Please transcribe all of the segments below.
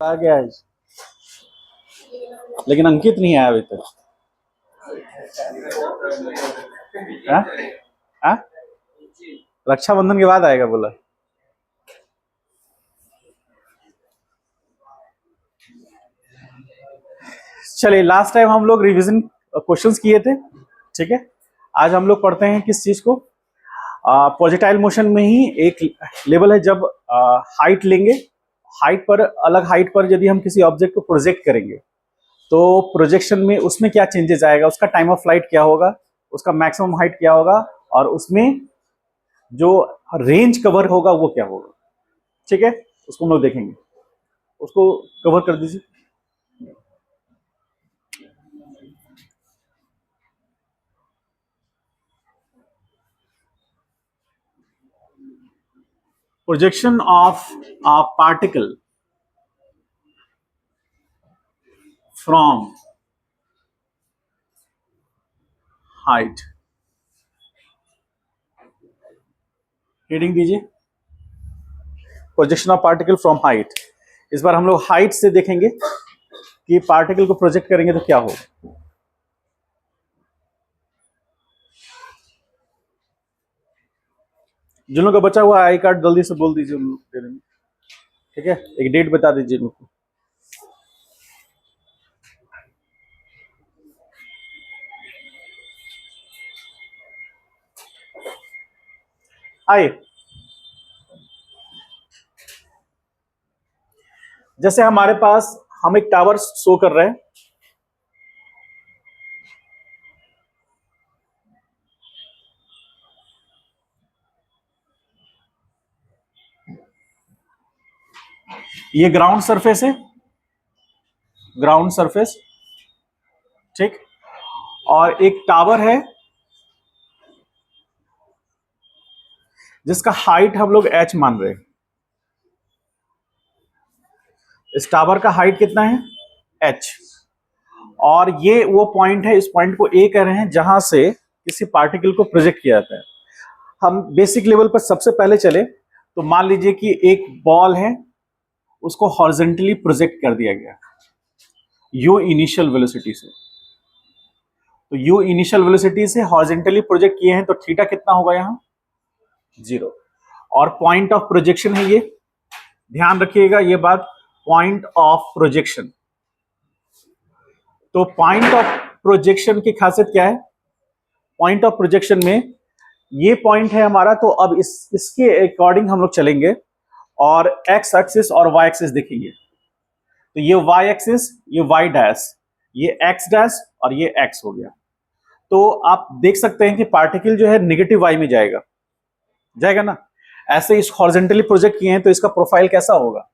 आ गया है, लेकिन अंकित नहीं आया अभी तक। हाँ? हाँ? रक्षाबंधन के बाद आएगा बोला। चलिए, लास्ट टाइम हम लोग रिवीजन क्वेश्चंस किए थे, ठीक है। आज हम लोग पढ़ते हैं किस चीज को। प्रोजेक्टाइल मोशन में ही एक लेवल है, जब हाइट लेंगे, हाइट पर, अलग हाइट पर यदि हम किसी ऑब्जेक्ट को प्रोजेक्ट करेंगे तो प्रोजेक्शन में उसमें क्या चेंजेस आएगा, उसका टाइम ऑफ फ्लाइट क्या होगा, उसका मैक्सिमम हाइट क्या होगा, और उसमें जो रेंज कवर होगा वो क्या होगा, ठीक है। उसको हम लोग देखेंगे। उसको कवर कर दीजिए। Projection of a particle from height. Heading दीजिए, projection of particle from height. इस बार हम लोग हाइट से देखेंगे कि पार्टिकल को प्रोजेक्ट करेंगे तो क्या होगा। जिन लोगों का बचा हुआ आई कार्ड जल्दी से बोल दीजिए, उन लोग दे देंगे, ठीक है। एक डेट बता दीजिए उनको। आइए, जैसे हमारे पास हम एक टावर शो कर रहे हैं, ये ग्राउंड सरफेस है, ग्राउंड सरफेस, ठीक। और एक टावर है जिसका हाइट हम लोग h मान रहे हैं। इस टावर का हाइट कितना है, h। और ये वो पॉइंट है, इस पॉइंट को A कह रहे हैं, जहां से किसी पार्टिकल को प्रोजेक्ट किया जाता है। हम बेसिक लेवल पर सबसे पहले चले तो मान लीजिए कि एक बॉल है, उसको हॉरिजॉन्टली प्रोजेक्ट कर दिया गया u इनिशियल वेलोसिटी से। तो u इनिशियल वेलोसिटी से हॉरिजॉन्टली प्रोजेक्ट किए हैं, तो थीटा कितना होगा यहाँ, 0। और पॉइंट ऑफ प्रोजेक्शन है ये, ध्यान रखिएगा ये बात, पॉइंट ऑफ प्रोजेक्शन। तो पॉइंट ऑफ प्रोजेक्शन की खासियत क्या है, पॉइंट ऑफ प्रोजेक्शन में ये पॉइंट है हमारा, तो अब इसके अकॉर्डिंग हम लोग चलेंगे और एक्स एक्सिस और वाई एक्सिस देखेंगे। तो ये वाई एक्सिस, ये वाई डैश, ये एक्स डैश और ये एक्स हो गया। तो आप देख सकते हैं कि पार्टिकल जो है नेगेटिव वाई में जाएगा, जाएगा ना। ऐसे इस हॉरिजॉन्टली प्रोजेक्ट किए हैं तो इसका प्रोफाइल कैसा होगा,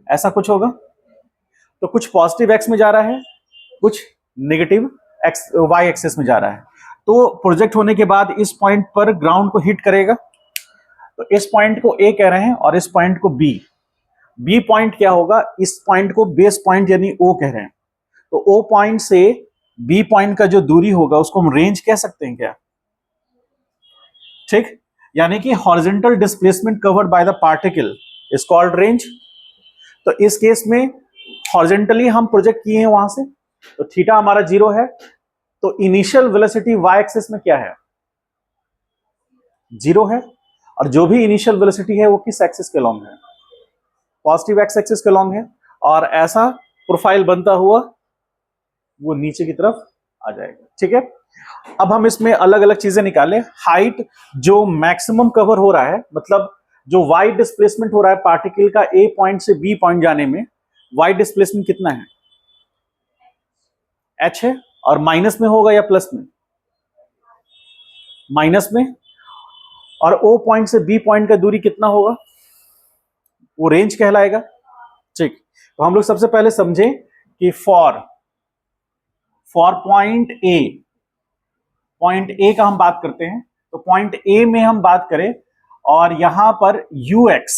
ऐसा कुछ होगा। तो कुछ पॉजिटिव एक्स में जा रहा है, कुछ नेगेटिव एक्स वाई एक्सिस में जा रहा है। तो प्रोजेक्ट होने के बाद इस पॉइंट पर ग्राउंड को हिट करेगा, तो इस पॉइंट को ए कह रहे हैं और इस पॉइंट को बी। बी पॉइंट क्या होगा, इस पॉइंट को बेस पॉइंट यानी ओ कह रहे हैं। तो ओ पॉइंट से बी पॉइंट का जो दूरी होगा उसको हम रेंज कह सकते हैं क्या, ठीक। यानी कि horizontal displacement covered by the particle is called range. तो इस केस में हॉरिजॉन्टली हम प्रोजेक्ट किए हैं वहां से, तो थीटा हमारा 0 है। तो इनिशियल वेलोसिटी वाई एक्सिस में क्या है, 0 है। और जो भी इनिशियल वेलोसिटी है वो किस एक्सिस के लॉन्ग है, पॉजिटिव एक्स एक्सिस के लॉन्ग है। और ऐसा प्रोफाइल बनता हुआ वो नीचे की तरफ आ जाएगा, ठीक है। अब हम इसमें अलग अलग चीजें निकालें। हाइट जो मैक्सिमम कवर हो रहा है, मतलब जो वाई डिस्प्लेसमेंट हो रहा है पार्टिकल का ए पॉइंट से बी पॉइंट जाने में, वाई डिस्प्लेसमेंट कितना है, h है। और माइनस में होगा या प्लस में, माइनस में। और ओ पॉइंट से बी पॉइंट का दूरी कितना होगा, वो रेंज कहलाएगा, ठीक। तो हम लोग सबसे पहले समझें कि for point A, point A का हम बात करते हैं। तो पॉइंट ए में हम बात करें और यहां पर यू एक्स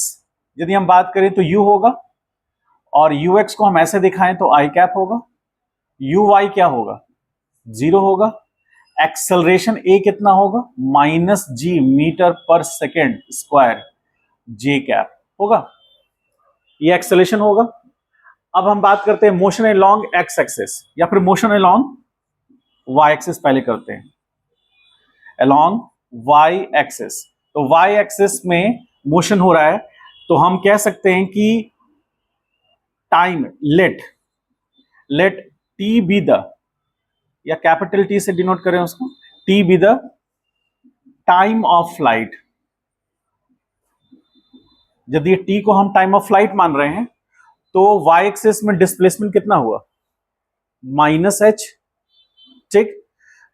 यदि हम बात करें तो यू होगा, और यू एक्स को हम ऐसे दिखाएं तो आई कैप होगा। यू वाई क्या होगा, 0 होगा। एक्सेलरेशन ए कितना होगा, -g metre per second square जे कैप होगा। ये एक्सेलेरेशन होगा। अब हम बात करते हैं मोशन अलोंग एक्स एक्सिस या फिर मोशन अलोंग वाई एक्सिस। पहले करते हैं अलोंग वाई एक्सिस। तो वाई एक्सिस में मोशन हो रहा है, तो हम कह सकते हैं कि time late T be the, या कैपिटल टी से डिनोट करें उसको, T be the time of flight. यदि टी को हम टाइम ऑफ फ्लाइट मान रहे हैं तो वाई एक्सिस में डिस्प्लेसमेंट कितना हुआ, माइनस एच। ठीक,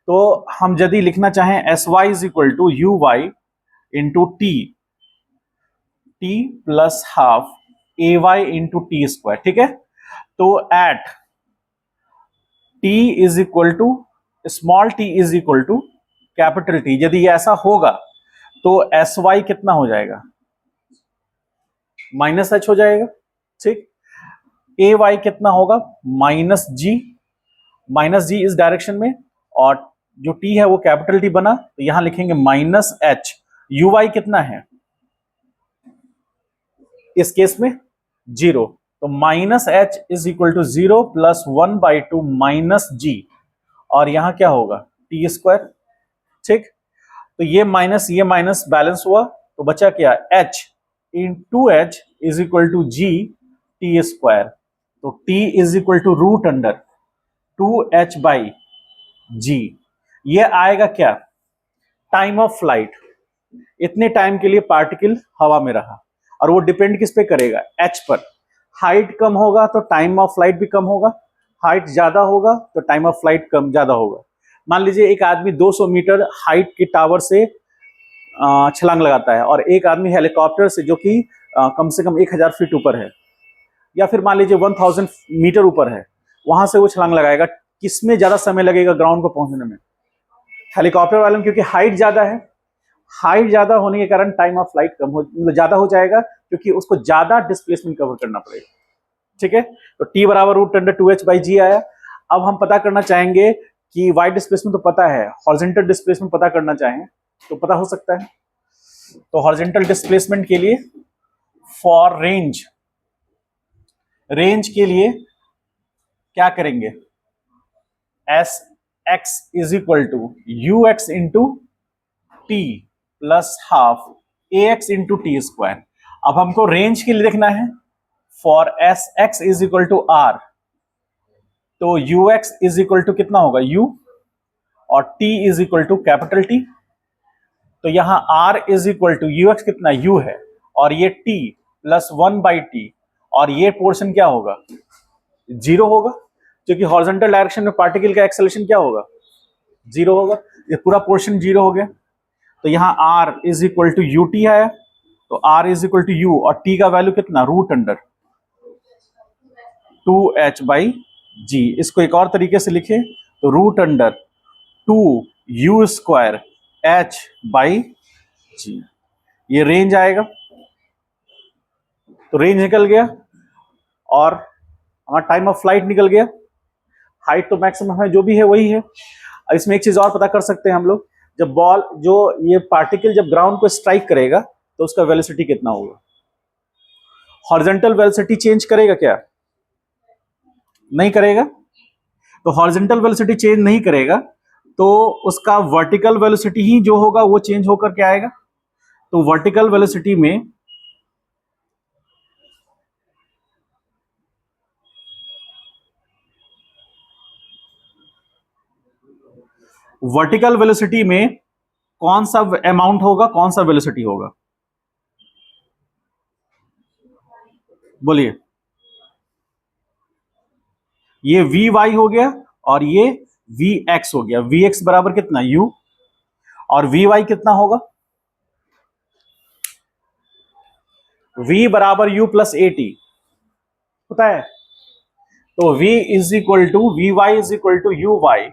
तो हम यदि लिखना चाहें s Y is equal to you Y into T plus half A Y into T square. ठीक है, तो at t is equal to small t is equal to capital t, यदि ऐसा होगा तो एस वाई कितना हो जाएगा, माइनस एच हो जाएगा। ठीक, ए वाई कितना होगा, माइनस जी इस डायरेक्शन में, और जो टी है वो कैपिटल टी बना, तो यहां लिखेंगे माइनस एच। यू वाई कितना है इस केस में, 0, तो minus H is equal to 0 plus 1/2 minus जी, और यहां क्या होगा, टी स्क्वायर। ठीक, तो ये माइनस बैलेंस हुआ, तो बचा क्या, h into H is equal to G T square. तो t is equal to root under 2h by G. ये आएगा क्या, टाइम ऑफ फ्लाइट। इतने टाइम के लिए पार्टिकल हवा में रहा, और वो डिपेंड किस पे करेगा, h पर। हाइट कम होगा तो टाइम ऑफ फ्लाइट भी कम होगा, हाइट ज्यादा होगा तो टाइम ऑफ फ्लाइट कम ज्यादा होगा। मान लीजिए एक आदमी 200 मीटर हाइट के टावर से छलांग लगाता है, और एक आदमी हेलीकॉप्टर से जो कि कम से कम 1000 फीट ऊपर है, या फिर मान लीजिए 1000 मीटर ऊपर है, वहां से वो छलांग लगाएगा। किसमें ज्यादा समय लगेगा ग्राउंड को पहुंचने में, हेलीकॉप्टर वाले में, क्योंकि हाइट ज्यादा है। हाइट ज्यादा होने के कारण टाइम ऑफ फ्लाइट कम हो, मतलब ज्यादा हो जाएगा, क्योंकि उसको ज्यादा डिस्प्लेसमेंट कवर करना पड़ेगा। ठीक है, तो टी बराबर रूट अंडर 2h बाई जी आया। अब हम पता करना चाहेंगे कि वाई डिस्प्लेसमेंट तो पता है, हॉरिजॉन्टल डिस्प्लेसमेंट पता करना चाहें तो पता हो सकता है। तो हॉरिजॉन्टल डिस्प्लेसमेंट के लिए, फॉर रेंज के लिए क्या करेंगे, S X is equal to U X into T plus half A X into T square. अब हमको रेंज के लिए देखना है, for S X is equal to R, तो U X is equal to कितना होगा, यू, और T is equal to capital T. तो यहां R is equal to U X कितना, यू है, और ये टी प्लस 1/t, और ये पोर्शन क्या होगा, 0 होगा, क्योंकि हॉरिजॉन्टल डायरेक्शन में पार्टिकल का एक्सेलरेशन क्या होगा, 0 होगा। ये पूरा पोर्शन 0 हो गया। तो यहां r is equal to you T है, तो r is equal to U, और t का वैल्यू कितना, root under 2h by G. इसको एक और तरीके से लिखे तो root under 2u square h by G. ये रेंज आएगा, तो रेंज निकल गया, और हमारा टाइम ऑफ फ्लाइट निकल गया। हाइट तो मैक्सिमम है, जो भी है वही है। अब इसमें एक चीज और पता कर सकते हैं हम लोग, जब बॉल, जो ये पार्टिकल जब ग्राउंड को स्ट्राइक करेगा तो उसका वेलोसिटी कितना होगा। हॉरिजॉन्टल वेलोसिटी चेंज करेगा क्या, नहीं करेगा। तो हॉरिजॉन्टल वेलोसिटी चेंज नहीं करेगा, तो उसका वर्टिकल वेलोसिटी ही जो होगा वो चेंज होकर के आएगा। तो वर्टिकल वेलोसिटी में कौन सा अमाउंट होगा, कौन सा वेलोसिटी होगा, बोलिए। ये वी वाई हो गया, और ये वी एक्स हो गया। वी एक्स बराबर कितना, यू, और वी वाई कितना होगा, v बराबर u प्लस ए टी होता है। तो v is equal to v Y is equal to you Y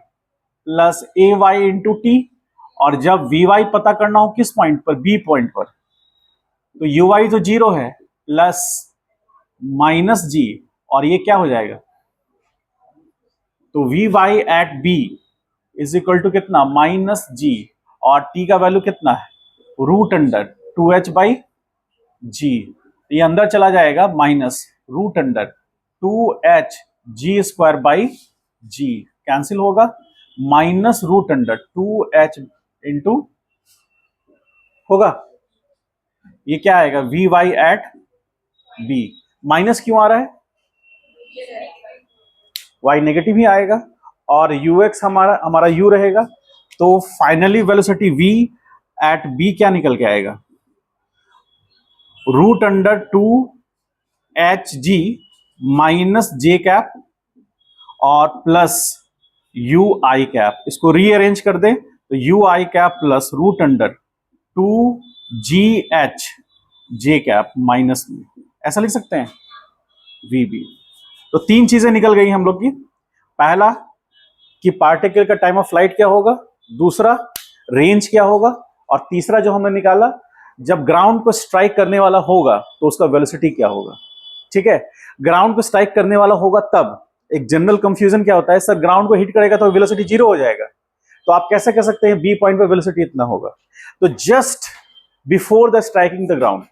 plus A Y into t, और जब वी वाई पता करना हो किस पॉइंट पर, बी पॉइंट पर, तो यू वाई तो 0 है, प्लस माइनस जी, और ये क्या हो जाएगा, तो we Y at b is equal to कितना, माइनस जी, और टी का वैल्यू कितना है, root under 2h by G. ये अंदर चला जाएगा, minus root under 2h g² cancel होगा, minus root under 2h into होगा, ये क्या आएगा, V Y at B. Minus क्यों आ रहा है, y नेगेटिव ही आएगा, और ux हमारा हमारा u रहेगा, तो finally velocity v at b क्या निकल के आएगा, root under 2hg minus j cap और प्लस यू आई कैप। इसको रीअरेंज कर दें तो u i cap plus root under 2gh j cap minus, ऐसा लिख सकते हैं, वी बी। तो तीन चीजें निकल गई हम लोग की, पहला कि पार्टिकल का टाइम ऑफ फ्लाइट क्या होगा, दूसरा रेंज क्या होगा, और तीसरा जो हमने निकाला, जब ग्राउंड को स्ट्राइक करने वाला होगा तो उसका वेलोसिटी क्या होगा। ठीक है, ग्राउंड को स्ट्राइक करने वाला होगा तब एक जनरल कंफ्यूजन क्या होता है, सर ग्राउंड को हिट करेगा तो वेलोसिटी जीरो हो जाएगा, तो आप कैसे कह सकते हैं बी पॉइंट पे वेलोसिटी इतना होगा। तो just before the striking the ground,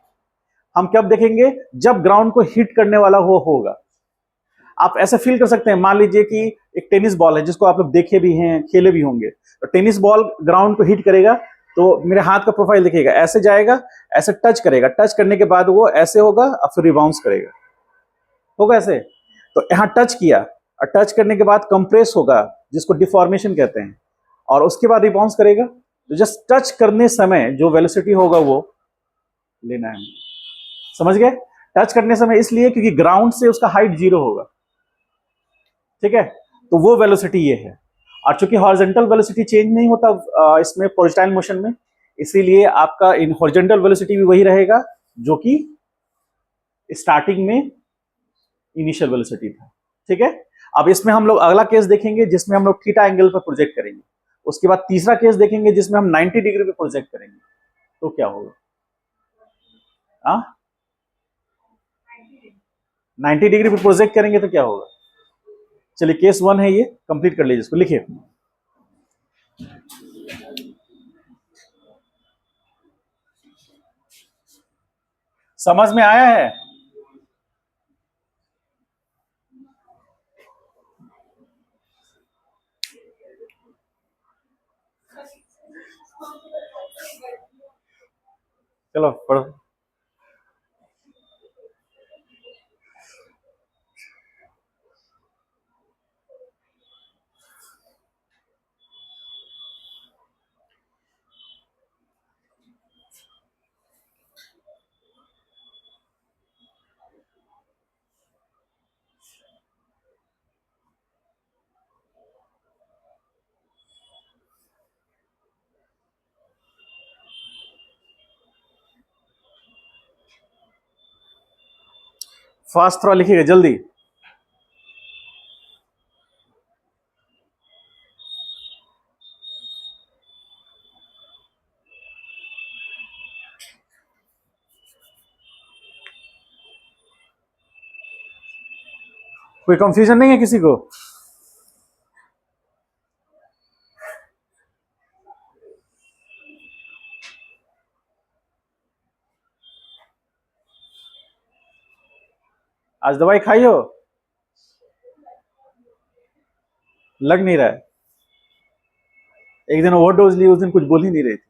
हम कब देखेंगे, जब ग्राउंड को हिट करने वाला वो होगा। आप ऐसा फील कर सकते हैं, मान लीजिए कि एक टेनिस बॉल है जिसको आप लोग देखे भी हैं, खेले भी होंगे, तो टेनिस बॉल ग्राउंड को हिट करेगा तो मेरे हाथ का प्रोफाइल देखिएगा, ऐसे जाएगा, ऐसे टच करेगा, टच करने के बाद वो ऐसे होगा और फिर रिबाउंस करेगा, होगा ऐसे। तो यहां टच किया और टच करने के बाद कंप्रेस होगा, जिसको डिफॉर्मेशन कहते हैं, और उसके बाद रिबाउंस करेगा। तो जस्ट टच करने समय जो वेलोसिटी होगा वो लेना है, समझ गए। टच करने समय इसलिए क्योंकि ग्राउंड से उसका हाइट जीरो होगा, ठीक है, तो वो वेलोसिटी ये है। और चूंकि हॉरिजॉन्टल वेलोसिटी चेंज नहीं होता इसमें प्रोजेक्टाइल मोशन में, इसीलिए आपका इन हॉरिजॉन्टल वेलोसिटी भी वही रहेगा जो कि स्टार्टिंग में इनिशियल वेलोसिटी था। ठीक है, अब इसमें हम लोग अगला केस देखेंगे जिसमें हम लोग थीटा एंगल पर प्रोजेक्ट करेंगे, उसके बाद तीसरा केस देखेंगे जिसमें हम 90 डिग्री पे प्रोजेक्ट करेंगे, तो क्या होगा। हाँ, 90 डिग्री पे प्रोजेक्ट करेंगे तो क्या होगा। चलिए केस 1 है ये, कंप्लीट कर लीजिए, इसको लिखिए। समझ में आया है। चलो पढ़ो। फास्ट थोड़ा लिखिएगा जल्दी। कोई कंफ्यूजन नहीं है किसी को। आज दवाई खाई हो, लग नहीं रहा है। एक दिन ओवरडोज ली, उस दिन कुछ बोल ही नहीं रही थी।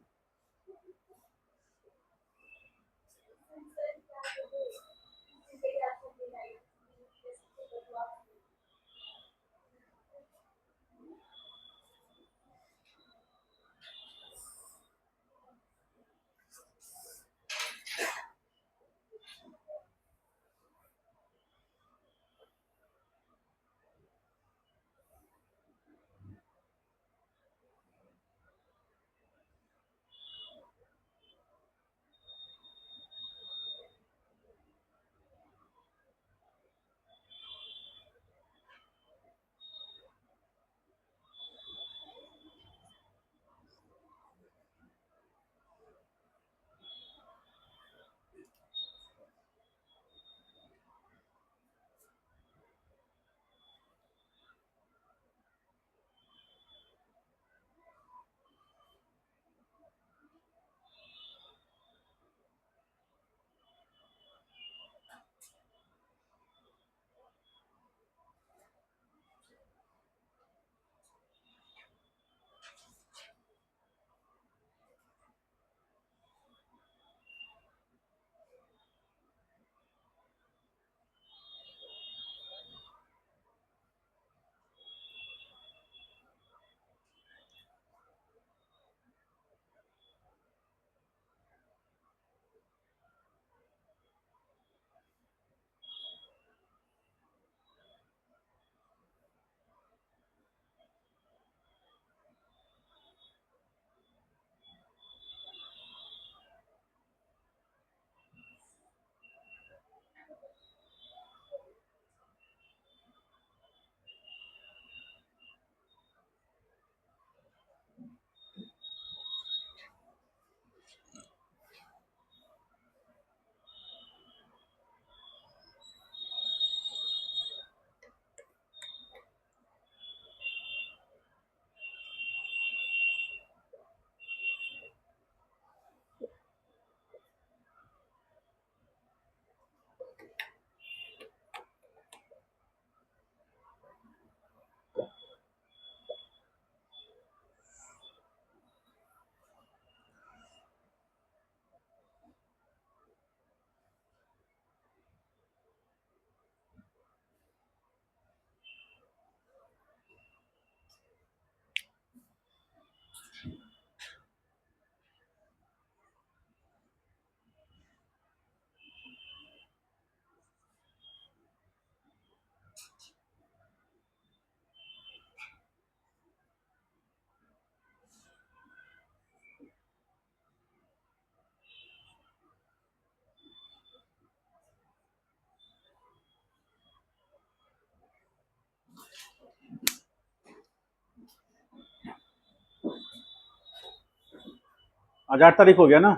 आज 8 तारीख हो गया ना,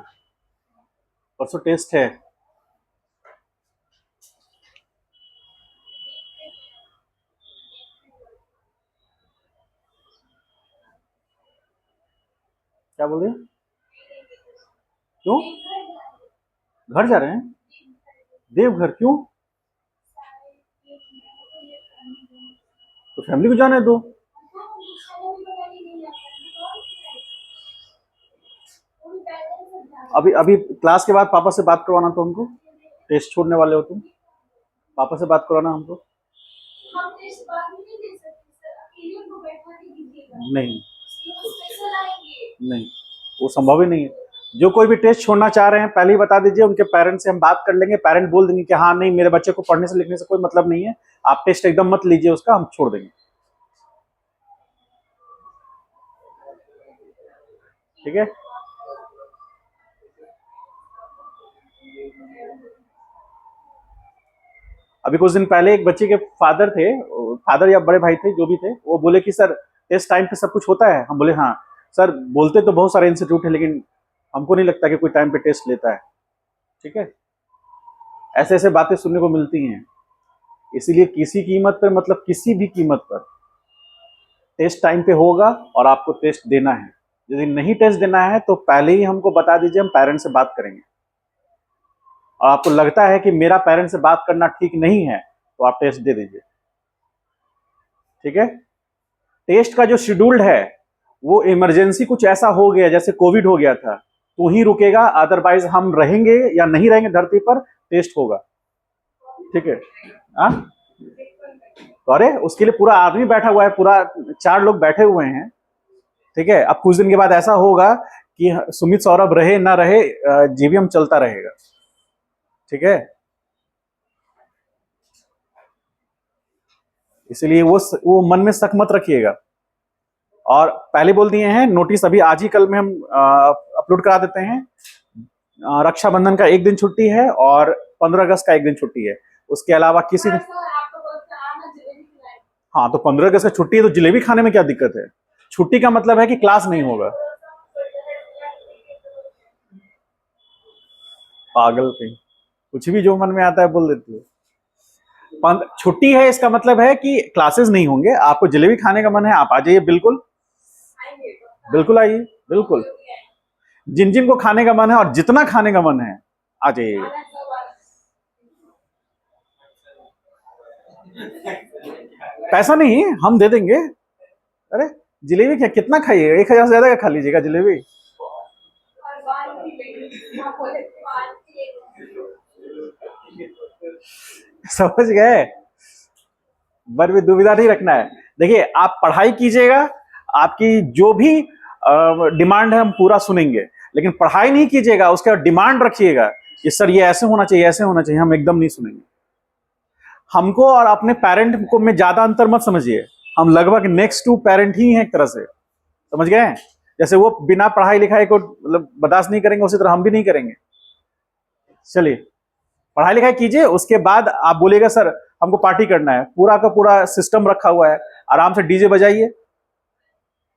परसों टेस्ट है। क्या बोल रहे हैं? क्यों घर जा रहे हैं? देवघर क्यों? तो फैमिली को जाने दो। अभी अभी क्लास के बाद पापा से बात करवाना तो हमको, टेस्ट छोड़ने वाले हो तुम, पापा से बात करवाना हमको। नहीं नहीं, वो संभव ही नहीं है। जो कोई भी टेस्ट छोड़ना चाह रहे हैं पहले ही बता दीजिए, उनके पेरेंट्स से हम बात कर लेंगे, पेरेंट बोल देंगे कि हाँ नहीं मेरे बच्चे को पढ़ने से लिखने से कोई मतलब नहीं है, आप टेस्ट एकदम मत लीजिए उसका, हम छोड़ देंगे। ठीक है, अभी कुछ दिन पहले एक बच्चे के फादर थे, फादर या बड़े भाई थे जो भी थे, वो बोले कि सर टेस्ट टाइम पे सब कुछ होता है। हम बोले हाँ सर, बोलते तो बहुत सारे इंस्टीट्यूट है लेकिन हमको नहीं लगता कि कोई टाइम पे टेस्ट लेता है। ठीक है, ऐसे ऐसे बातें सुनने को मिलती हैं। इसीलिए किसी कीमत पर, मतलब किसी भी कीमत पर टेस्ट टाइम पे होगा और आपको टेस्ट देना है। यदि नहीं टेस्ट देना है तो पहले ही हमको बता दीजिए, हम पेरेंट्स से बात करेंगे। और आपको लगता है कि मेरा पेरेंट्स से बात करना ठीक नहीं है तो आप टेस्ट दे दीजिए। ठीक है, टेस्ट का जो शेड्यूल्ड है वो इमरजेंसी कुछ ऐसा हो गया जैसे कोविड हो गया था तो ही रुकेगा, अदरवाइज हम रहेंगे या नहीं रहेंगे धरती पर, टेस्ट होगा। ठीक है, हाँ, अरे उसके लिए पूरा आदमी बैठा हुआ है, पूरा 4 लोग बैठे हुए हैं। ठीक है, अब कुछ दिन के बाद ऐसा होगा कि सुमित सौरभ रहे ना रहे, जीवीएम चलता रहेगा। ठीक है, इसलिए वो मन में शक मत रखिएगा। और पहले बोल दिए हैं, नोटिस अभी आज ही कल में हम अपलोड करा देते हैं। रक्षाबंधन का 1 दिन छुट्टी है और 15 अगस्त का 1 दिन छुट्टी है, उसके अलावा किसी दिन। हाँ तो 15 अगस्त का छुट्टी है तो जलेबी खाने में क्या दिक्कत है? छुट्टी का मतलब है कि क्लास नहीं होगा। पागल कहीं, कुछ भी जो मन में आता है बोल देती है। छुट्टी है इसका मतलब है कि क्लासेस नहीं होंगे। आपको जलेबी खाने का मन है आप आ जाइए, बिल्कुल बिल्कुल आइए, बिल्कुल जिन जिन को खाने का मन है और जितना खाने का मन है आ जाइए। पैसा नहीं हम दे देंगे। अरे जलेबी क्या कितना खाइएगा, 1000 से ज्यादा का खा लीजिएगा जलेबी। समझ गए, बर भी दुविधा नहीं रखना है। देखिए आप पढ़ाई कीजिएगा, आपकी जो भी डिमांड है हम पूरा सुनेंगे, लेकिन पढ़ाई नहीं कीजिएगा उसके बाद डिमांड रखिएगा कि सर ये ऐसे होना चाहिए ऐसे होना चाहिए, हम एकदम नहीं सुनेंगे। हमको और अपने पेरेंट को में ज्यादा अंतर मत समझिए, हम लगभग नेक्स्ट टू पेरेंट ही हैं एक तरह से, समझ गए? जैसे वो बिना पढ़ाई लिखाई को मतलब बर्दाश्त नहीं करेंगे, उसी तरह हम भी नहीं करेंगे। चलिए पढ़ाई लिखाई कीजिए, उसके बाद आप बोलिएगा सर हमको पार्टी करना है, पूरा का पूरा सिस्टम रखा हुआ है, आराम से डीजे बजाइए।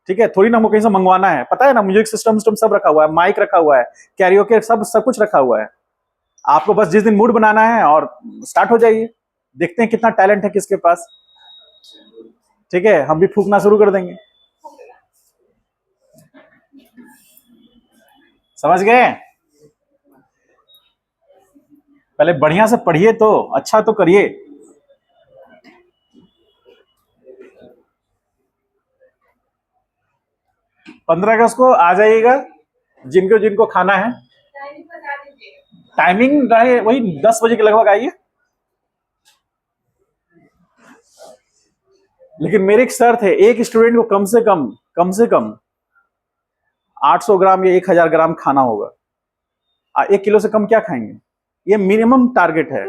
ठीक है, थोड़ी ना हमको कहीं से मंगवाना है, पता है ना, म्यूजिक सिस्टम सिस्टम सब रखा हुआ है, माइक रखा हुआ है, कैरियोके सब सब कुछ रखा हुआ है। आपको बस जिस दिन मूड बनाना है और स्टार्ट हो जाइए, देखते हैं कितना टैलेंट है किसके पास। ठीक है, हम भी फूकना शुरू कर देंगे। समझ गए? पहले बढ़िया से पढ़िए तो अच्छा तो करिए। पंद्रह अगस्त को आ जाइएगा, जिनको जिनको खाना है। टाइमिंग रहे वही 10 बजे के लगभग आइए। लेकिन मेरे एक सर थे, एक स्टूडेंट को कम से कम 800 ग्राम या 1000 ग्राम खाना होगा। 1 किलो से कम क्या खाएंगे, ये मिनिमम टारगेट है।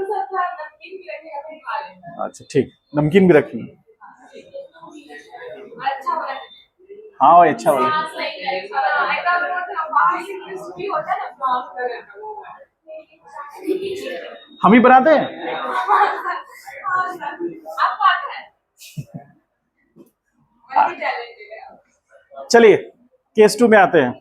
अच्छा ठीक, नमकीन भी रखिए। हाँ वो अच्छा वाला हम ही बनाते हैं। चलिए केस 2 में आते हैं।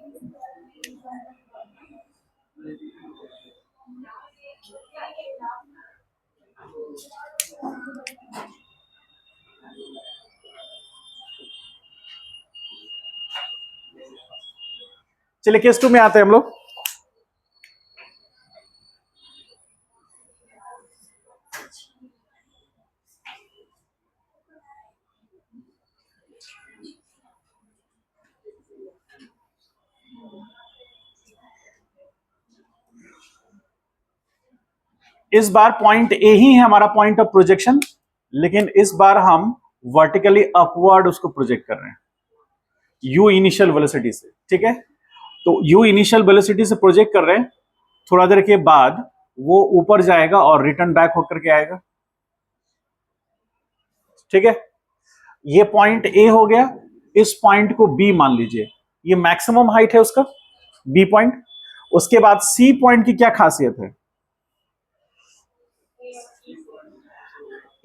चलिए केस 2 में आते हैं हम लोग। इस बार पॉइंट ए ही है हमारा पॉइंट ऑफ प्रोजेक्शन, लेकिन इस बार हम वर्टिकली अपवर्ड उसको प्रोजेक्ट कर रहे हैं यू इनिशियल वेलोसिटी से। ठीक है, तो यू इनिशियल वेलोसिटी से प्रोजेक्ट कर रहे हैं, थोड़ा देर के बाद वो ऊपर जाएगा और रिटर्न बैक होकर के आएगा। ठीक है, ये पॉइंट ए हो गया। इस पॉइंट को बी मान लीजिए, ये मैक्सिमम हाइट है उसका, बी पॉइंट। उसके बाद सी पॉइंट की क्या खासियत है,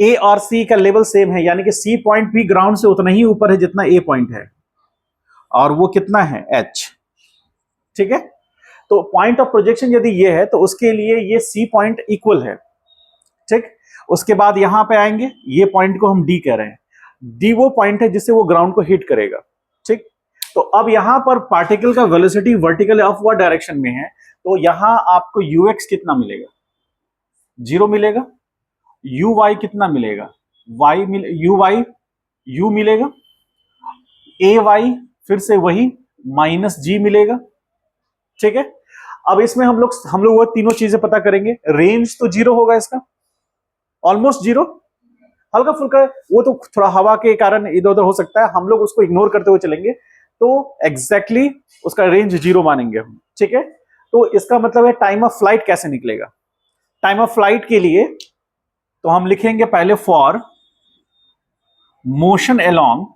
ए और सी का लेवल सेम है, यानी कि सी पॉइंट भी ग्राउंड से उतना ही ऊपर है जितना ए पॉइंट है, और वो कितना है, एच। ठीक है, तो पॉइंट ऑफ प्रोजेक्शन यदि ये है तो उसके लिए ये सी पॉइंट इक्वल है। ठीक, उसके बाद यहां पे आएंगे, ये पॉइंट को हम डी कह रहे हैं, डी वो पॉइंट है जिससे वो ग्राउंड को हिट करेगा। ठीक, तो अब यहां पर पार्टिकल का वेलोसिटी वर्टिकल अपवर्ड डायरेक्शन में है, तो यहां आपको यूएक्स कितना मिलेगा, 0 मिलेगा। यू वाई कितना मिलेगा, यू मिलेगा। ए वाई फिर से वही माइनस जी मिलेगा। ठीक है, अब इसमें हम लोग वो तीनों चीजें पता करेंगे। रेंज तो 0 होगा इसका, ऑलमोस्ट 0, हल्का फुल्का वो तो थोड़ा हवा के कारण इधर उधर हो सकता है, हम लोग उसको इग्नोर करते हुए चलेंगे, तो एग्जैक्टली उसका रेंज 0 मानेंगे हम। ठीक है, तो इसका मतलब है टाइम ऑफ फ्लाइट कैसे निकलेगा। टाइम ऑफ फ्लाइट के लिए तो हम लिखेंगे पहले for motion along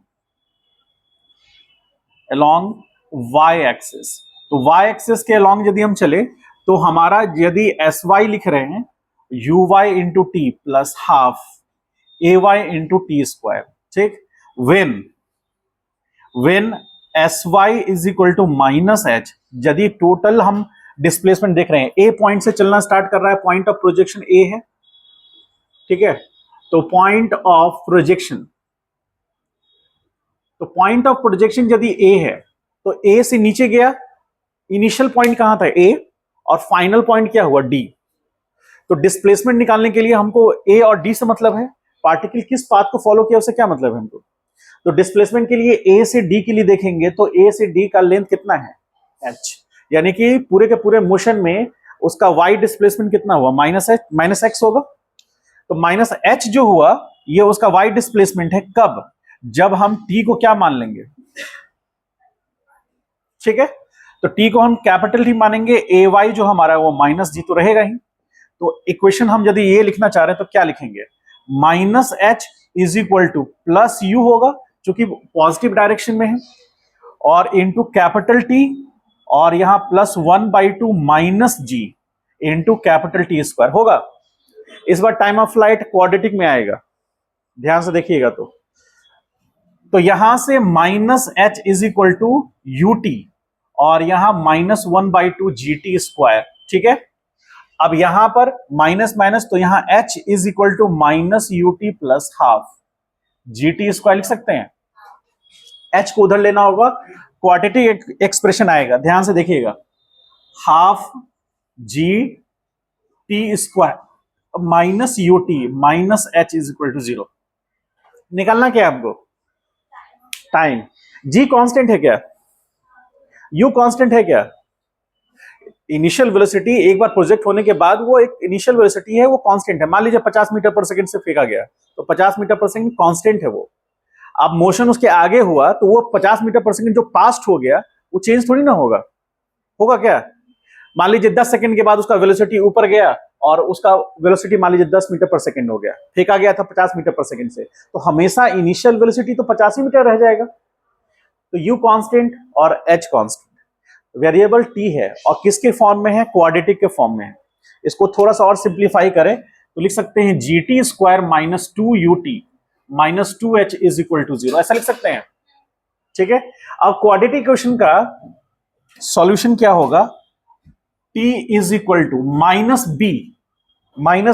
y axis. तो वाई एक्सिस के अलोंग यदि हम चले तो हमारा यदि एस वाई लिख रहे हैं, U Y into T plus half ए वाई इंटू टी स्क्वायर। ठीक, when S Y is equal to minus H, यदि टोटल हम डिस्प्लेसमेंट देख रहे हैं, ए पॉइंट से चलना स्टार्ट कर रहा है, पॉइंट ऑफ प्रोजेक्शन ए है। ठीक है, तो पॉइंट ऑफ प्रोजेक्शन यदि ए है तो ए से नीचे गया, इनिशियल पॉइंट कहां था, ए, और फाइनल पॉइंट क्या हुआ, डी। तो डिस्प्लेसमेंट निकालने के लिए हमको ए और डी से मतलब है, पार्टिकल किस पाथ को फॉलो किया उससे क्या मतलब है हमको। तो डिस्प्लेसमेंट के लिए ए से डी के लिए देखेंगे तो ए से डी का लेंथ कितना है, एच, यानी कि पूरे के पूरे मोशन में उसका वाई डिस्प्लेसमेंट कितना हुआ, माइनस एक्स होगा। तो माइनस एच जो हुआ ये उसका वाई डिस्प्लेसमेंट है, कब, जब हम टी को क्या मान लेंगे। ठीक है, तो टी को हम कैपिटल टी मानेंगे, ए वाई जो हमारा वो माइनस जी तो रहेगा ही। तो इक्वेशन हम यदि ये लिखना चाह रहे हैं तो क्या लिखेंगे, minus H is equal two plus you होगा क्योंकि पॉजिटिव डायरेक्शन में है, और इंटू कैपिटल टी, और यहां plus 1/2 minus g into capital t square होगा। इस बार टाइम ऑफ फ्लाइट क्वाड्रेटिक में आएगा, ध्यान से देखिएगा। तो यहां से minus H is equal to you t, और यहां -1/2 जी टी स्क्वायर। ठीक है, अब यहां पर माइनस माइनस, तो यहां h is equal to minus u t plus half g T square लिख सकते हैं। h को उधर लेना होगा, क्वाड्रेटिक एक्सप्रेशन आएगा, ध्यान से देखिएगा, half g T square minus u t minus H is equal to 0। निकालना क्या है आपको, टाइम। जी कांस्टेंट है क्या, यू कांस्टेंट है क्या, इनिशियल वेलोसिटी एक बार प्रोजेक्ट होने के बाद वो एक इनिशियल वेलोसिटी है, वो कांस्टेंट है। मान लीजिए 50 मीटर पर सेकंड से फेंका गया तो 50 मीटर पर सेकंड कांस्टेंट है वो। अब मोशन उसके आगे हुआ तो वो 50 मीटर पर सेकंड जो पास्ट हो गया वो चेंज थोड़ी ना होगा, होगा क्या। मान लीजिए 10 सेकंड के बाद उसका वेलोसिटी ऊपर गया और उसका वेलोसिटी मान लीजिए 10 मीटर पर सेकंड हो गया, फेंका गया था 50 मीटर पर सेकंड से, तो हमेशा इनिशियल वेलोसिटी तो 50 ही मीटर रह जाएगा। तो यू कांस्टेंट और एच कांस्टेंट, वेरिएबल टी है और किसके फॉर्म में है, क्वाड्रेटिक के फॉर्म में है। इसको थोड़ा सा और सिंप्लीफाई करें तो लिख सकते हैं g T square minus 2 u t minus 2h is equal to 0, ऐसा लिख सकते हैं। ठीक है, अब क्वाड्रेटिक इक्वेशन का सॉल्यूशन क्या होगा, t is equal to minus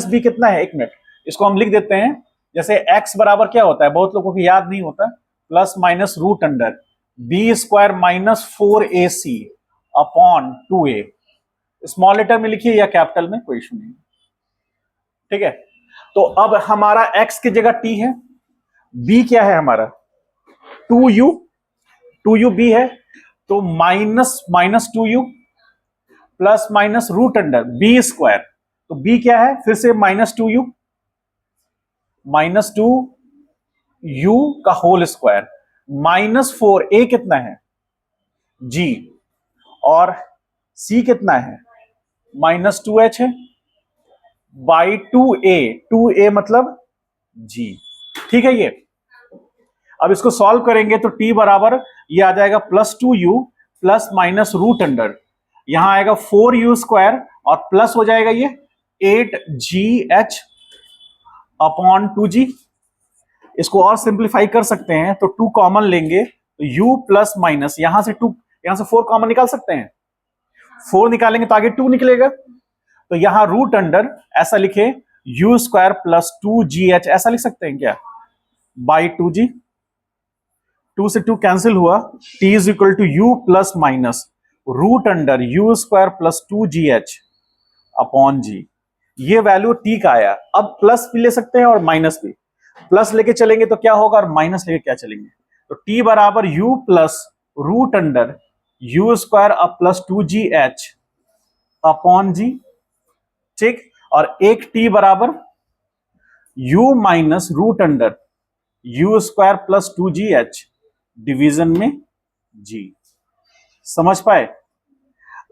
b कितना है, एक मिनट, इसको हम लिख देते हैं, जैसे x बराबर क्या होता है, बहुत लोगों को याद नहीं होता, plus minus root under b square minus 4ac upon 2a। Small letter में लिखिए या कैपिटल में, कोई इशू नहीं। ठीक है, तो अब हमारा x की जगह t है, b क्या है हमारा 2u, 2u b है, तो minus minus 2u plus minus root under b square. तो b क्या है फिर से माइनस 2u, माइनस 2u का होल स्क्वायर, माइनस 4a कितना है g, और c कितना है माइनस 2h है, बाई 2a, 2a मतलब g। ठीक है, ये अब इसको सॉल्व करेंगे तो t बराबर ये आ जाएगा plus 2u plus minus root under, यहां आएगा 4u स्क्वायर और प्लस हो जाएगा ये 8gh अपॉन 2g। इसको और सिंप्लीफाई कर सकते हैं तो 2 कॉमन लेंगे तो u प्लस माइनस, यहां से 2, यहां से 4 कॉमन निकाल सकते हैं, 4 निकालेंगे तो आगे 2 निकलेगा, तो यहां रूट अंडर ऐसा लिखे u स्क्वायर प्लस 2gh, ऐसा लिख सकते हैं क्या, बाई 2g। 2 से 2 कैंसिल हुआ, t is equal to u plus minus root under u square plus 2gh upon g। ये वैल्यू t का आया। अब प्लस भी ले सकते हैं और माइनस भी, प्लस लेके चलेंगे तो क्या होगा और माइनस लेके क्या चलेंगे, तो t बराबर u plus root under u square अब प्लस 2gh अपॉन g। ठीक, और एक t बराबर u minus root under u square plus 2gh division में g। समझ पाए।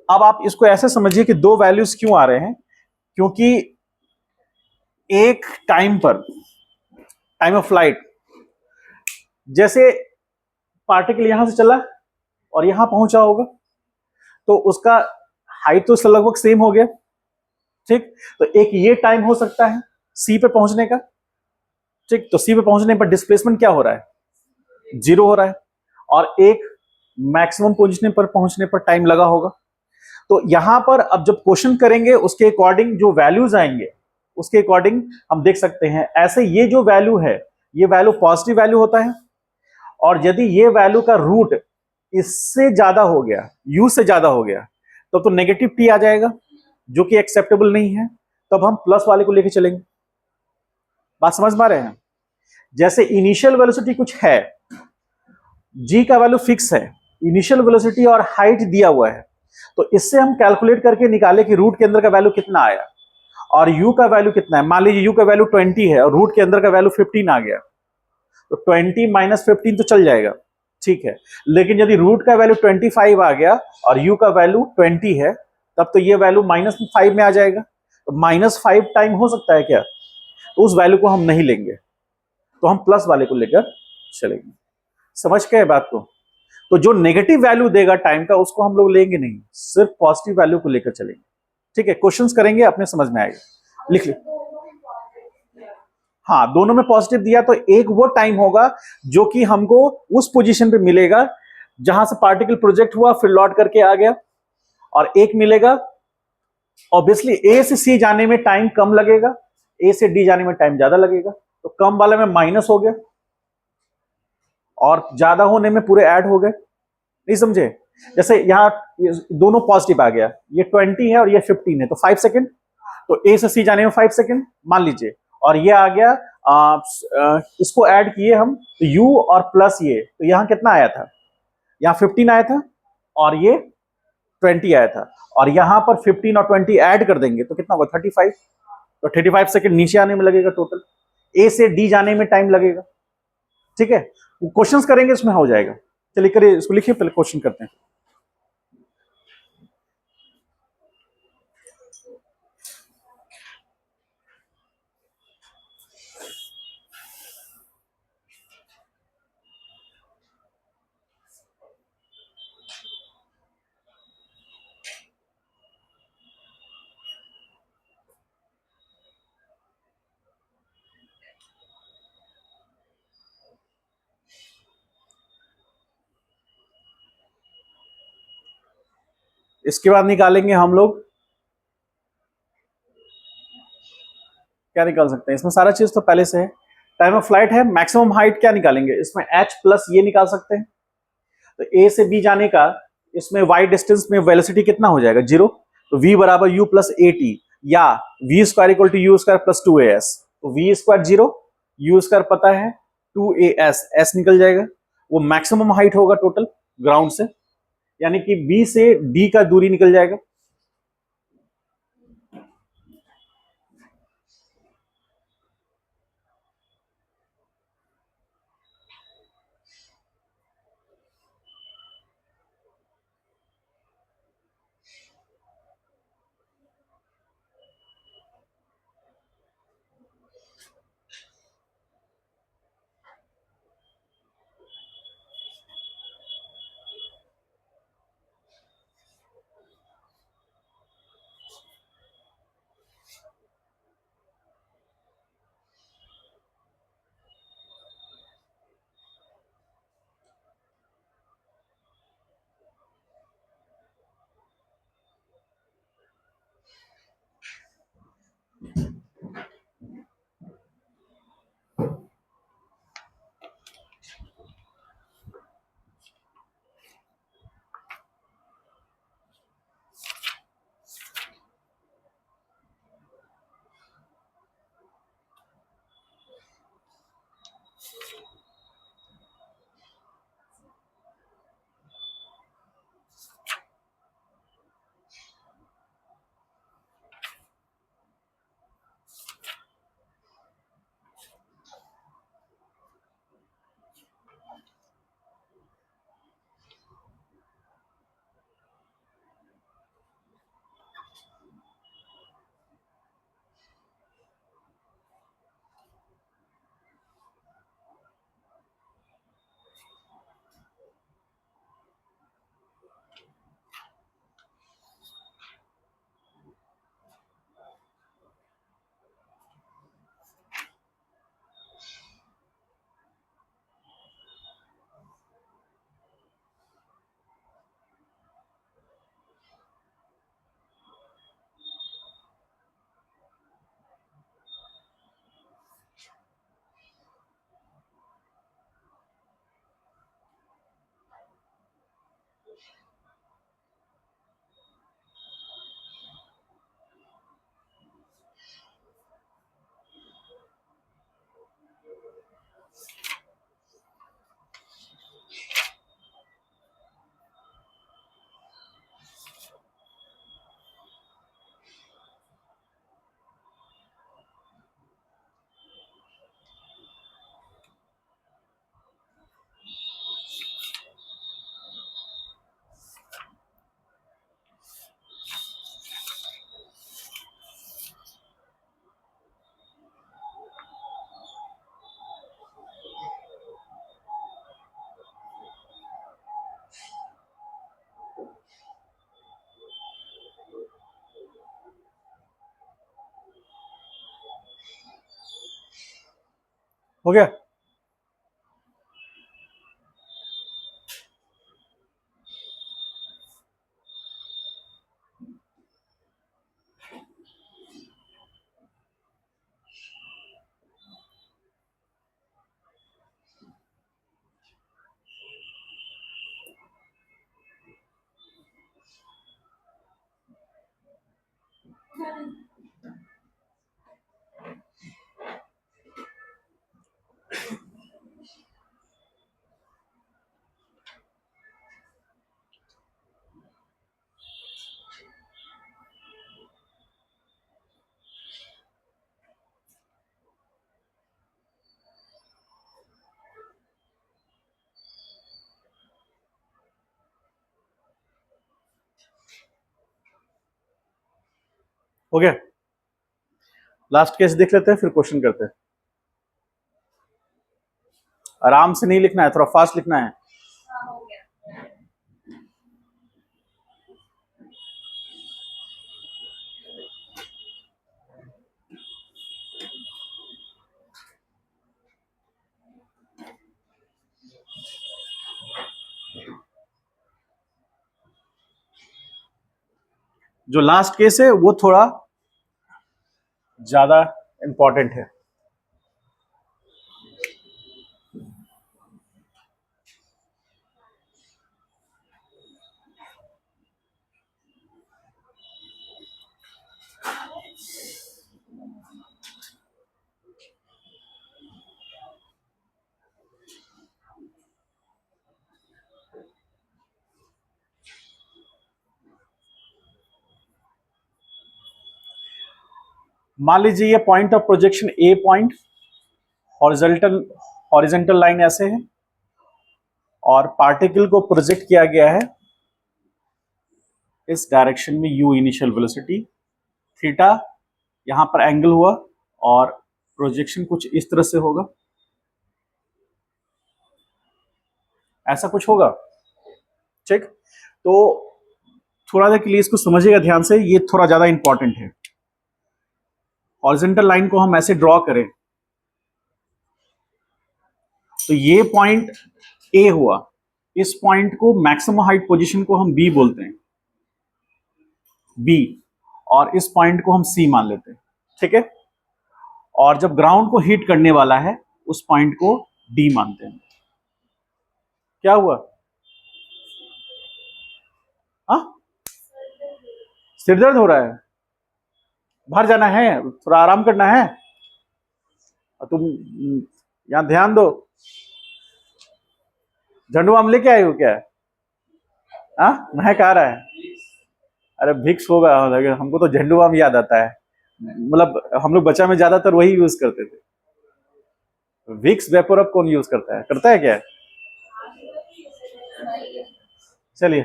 अब आप इसको ऐसे समझिए कि दो वैल्यूज क्यों आ रहे हैं, क्योंकि एक टाइम पर, टाइम ऑफ फ्लाइट, जैसे पार्टिकल यहां से चला और यहां पहुंचा होगा तो उसका हाइट तो लगभग सेम हो गया। ठीक, तो एक ये टाइम हो सकता है सी पे पहुंचने का। ठीक, तो सी पे पहुंचने पर डिस्प्लेसमेंट क्या हो रहा है, 0 हो रहा है, और एक मैक्सिमम पहुंचने पर टाइम लगा होगा। तो यहां पर अब जब क्वेश्चन करेंगे उसके अकॉर्डिंग जो वैल्यूज आएंगे उसके अकॉर्डिंग हम देख सकते हैं। ऐसे ये जो वैल्यू है ये वैल्यू पॉजिटिव वैल्यू होता है, और यदि ये वैल्यू का रूट इससे ज्यादा हो गया, u से ज्यादा हो गया, तब तो नेगेटिव t आ जाएगा जो कि एक्सेप्टेबल नहीं है, तब हम प्लस वाले को लेके चलेंगे। बात समझ पा रहे हैं। जैसे इनिशियल वेलोसिटी कुछ है, g का वैल्यू फिक्स है, इनिशियल वेलोसिटी और हाइट दिया हुआ है, तो इससे हम कैलकुलेट करके निकाले कि रूट के अंदर का वैल्यू कितना आया और u का वैल्यू कितना है। मान लीजिए u का वैल्यू 20 है और रूट के अंदर का वैल्यू 15 आ गया, तो 20 माइनस 15 तो चल जाएगा, ठीक है। लेकिन यदि रूट का वैल्यू 25 आ गया और u का वैल्यू 20 है, तब तो ये वैल्यू -5 में आ जाएगा। तो -5 टाइम हो सकता है क्या, तो उस वैल्यू को हम नहीं लेंगे, तो हम प्लस वाले को लेकर चलेंगे। समझ गए बात को। तो जो नेगेटिव वैल्यू देगा टाइम का उसको हम लोग लेंगे नहीं, सिर्फ पॉजिटिव वैल्यू को लेकर चलेंगे। ठीक है, क्वेश्चंस करेंगे अपने समझ में आएगा, लिख लो। हाँ, दोनों में पॉजिटिव दिया तो एक वो टाइम होगा जो कि हमको उस पोजीशन पे मिलेगा जहां से पार्टिकल प्रोजेक्ट हुआ फिर लौट करके आ गया, और एक मिलेगा ऑब्वियसली ए से सी जाने में टाइम कम लगेगा, ए से डी जाने में टाइम ज्यादा लगेगा, तो कम वाले में माइनस हो गया और ज्यादा होने में पूरे ऐड हो गए। नहीं समझे। जैसे यहां दोनों पॉजिटिव आ गया, ये 20 है और ये 15 है, तो 5 सेकेंड, तो ए से सी जाने में 5 सेकेंड मान लीजिए, और ये आ गया इसको ऐड किए हम तो u और प्लस ये, तो यहां कितना आया था, यहां 15 आया था और ये 20 आया था, और यहां पर 15 और 20 ऐड कर देंगे तो कितना होगा 35, तो 35 सेकेंड नीचे आने में लगेगा टोटल, ए से डी जाने में टाइम लगेगा। ठीक है, क्वेश्चंस करेंगे इसमें हो जाएगा। चलिए करिए, इसको लिखिए, पहले क्वेश्चन करते हैं। इसके बाद निकालेंगे हम लोग, क्या निकाल सकते हैं इसमें, सारा चीज तो पहले से है। टाइम ऑफ फ्लाइट है, मैक्सिमम हाइट क्या निकालेंगे इसमें, h प्लस ये निकाल सकते हैं। तो ए से बी जाने का इसमें y डिस्टेंस में वेलोसिटी कितना हो जाएगा, 0। तो v बराबर u प्लस ए टी, या v square equal to u square plus 2as। तो वी स्क्वायर 0, यू स्क्वायर पता है 2as, s निकल जाएगा। वो मैक्सिमम हाइट होगा टोटल ग्राउंड से, यानी कि b से d का दूरी निकल जाएगा। हो गया। हो गया। लास्ट केस देख लेते हैं, फिर क्वेश्चन करते हैं। आराम से नहीं लिखना है, थोड़ा फास्ट लिखना है। जो लास्ट केस है वो थोड़ा ज्यादा इंपॉर्टेंट है। मान लीजिए ये point of projection A point, horizontal horizontal line ऐसे है और पार्टिकल को प्रोजेक्ट किया गया है इस डायरेक्शन में, यू इनिशियल वेलोसिटी, थीटा यहां पर एंगल हुआ और प्रोजेक्शन कुछ इस तरह से होगा, ऐसा कुछ होगा। ठीक, तो थोड़ा देर के लिए इसको समझिएगा ध्यान से, ये थोड़ा ज्यादा इंपॉर्टेंट है। हॉरिजॉन्टल लाइन को हम ऐसे ड्रॉ करें तो ये पॉइंट ए हुआ, इस पॉइंट को मैक्सिमम हाइट पोजीशन को हम बी बोलते हैं, बी, और इस पॉइंट को हम सी मान लेते हैं। ठीक है, और जब ग्राउंड को हिट करने वाला है उस पॉइंट को डी मानते हैं। क्या हुआ? हाँ, सिर दर्द हो रहा है, बाहर जाना है, थोड़ा आराम करना है, तुम यहां ध्यान दो। झंडू आम लेके आए हो क्या? हाँ, महक आ रहा है। अरे विक्स होगा, हमको तो झंडू आम याद आता है, मतलब हम लोग बच्चा में ज्यादातर वही यूज करते थे। विक्स वेपोरब कौन यूज करता है? करता है क्या? चलिए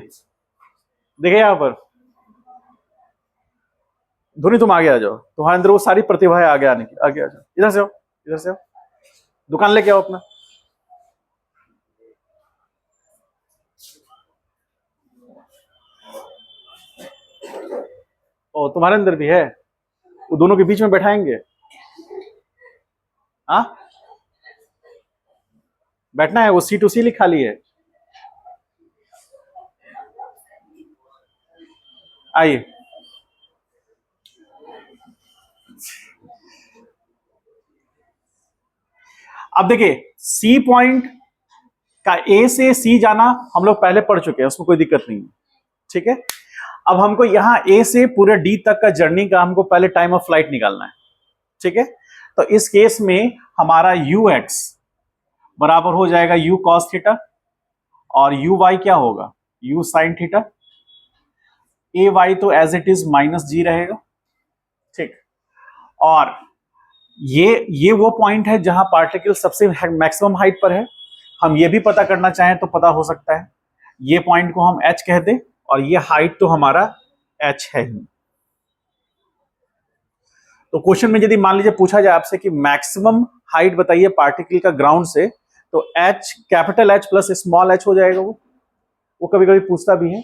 देखिए यहां पर, धोनी तुम आगे आ जाओ, तुम्हारे अंदर वो सारी प्रतिभा है आगे आने की, आगे आ जाओ, इधर से आओ, इधर से आओ, दुकान लेके आओ अपना। ओ तुम्हारे अंदर भी है, वो दोनों के बीच में बैठाएंगे। हाँ, बैठना है, वो सीट उसी लिए खाली है। आइए, अब देखिए सी पॉइंट का ए से सी जाना हम लोग पहले पढ़ चुके हैं, उसमें कोई दिक्कत नहीं है। ठीक है, अब हमको यहां ए से पूरे डी तक का जर्नी का हमको पहले टाइम ऑफ फ्लाइट निकालना है। ठीक है, तो इस केस में हमारा यू एक्स बराबर हो जाएगा यू कॉस थीटा, और यू वाई क्या होगा? U sine theta. A y तो as it is minus g रहेगा। ठीक, और ये वो पॉइंट है जहां पार्टिकल सबसे मैक्सिमम हाइट पर है। हम ये भी पता करना चाहें तो पता हो सकता है, ये पॉइंट को हम एच कह दें और ये हाइट तो हमारा एच है ही। तो क्वेश्चन में यदि मान लीजिए पूछा जाए आपसे कि मैक्सिमम हाइट बताइए पार्टिकल का ग्राउंड से, तो H, capital H plus small H हो जाएगा। वो कभी कभी पूछता भी है।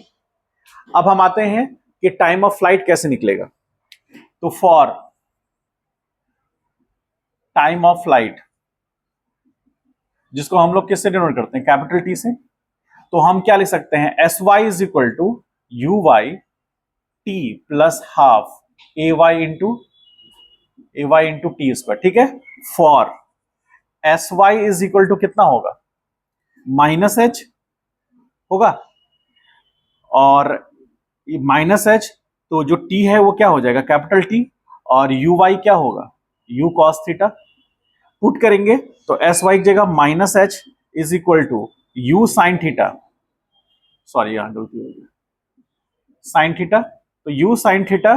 अब हम आते हैं कि टाइम ऑफ फ्लाइट कैसे निकलेगा। तो फॉर टाइम ऑफ फ्लाइट, जिसको हम लोग किससे डिनोट करते हैं? कैपिटल टी से। तो हम क्या लिख सकते हैं? S Y is equal to you y t plus half A Y into T square. ठीक है, for s Y is equal to कितना होगा? माइनस एच होगा, और माइनस एच, तो जो टी है वो क्या हो जाएगा? कैपिटल टी, और यू वाई क्या होगा? You cos theta. पुट करेंगे तो एस वाई की जगह minus H is equal to u sine theta, sorry यहां गलती हो गई, साइन थीटा। तो u sine theta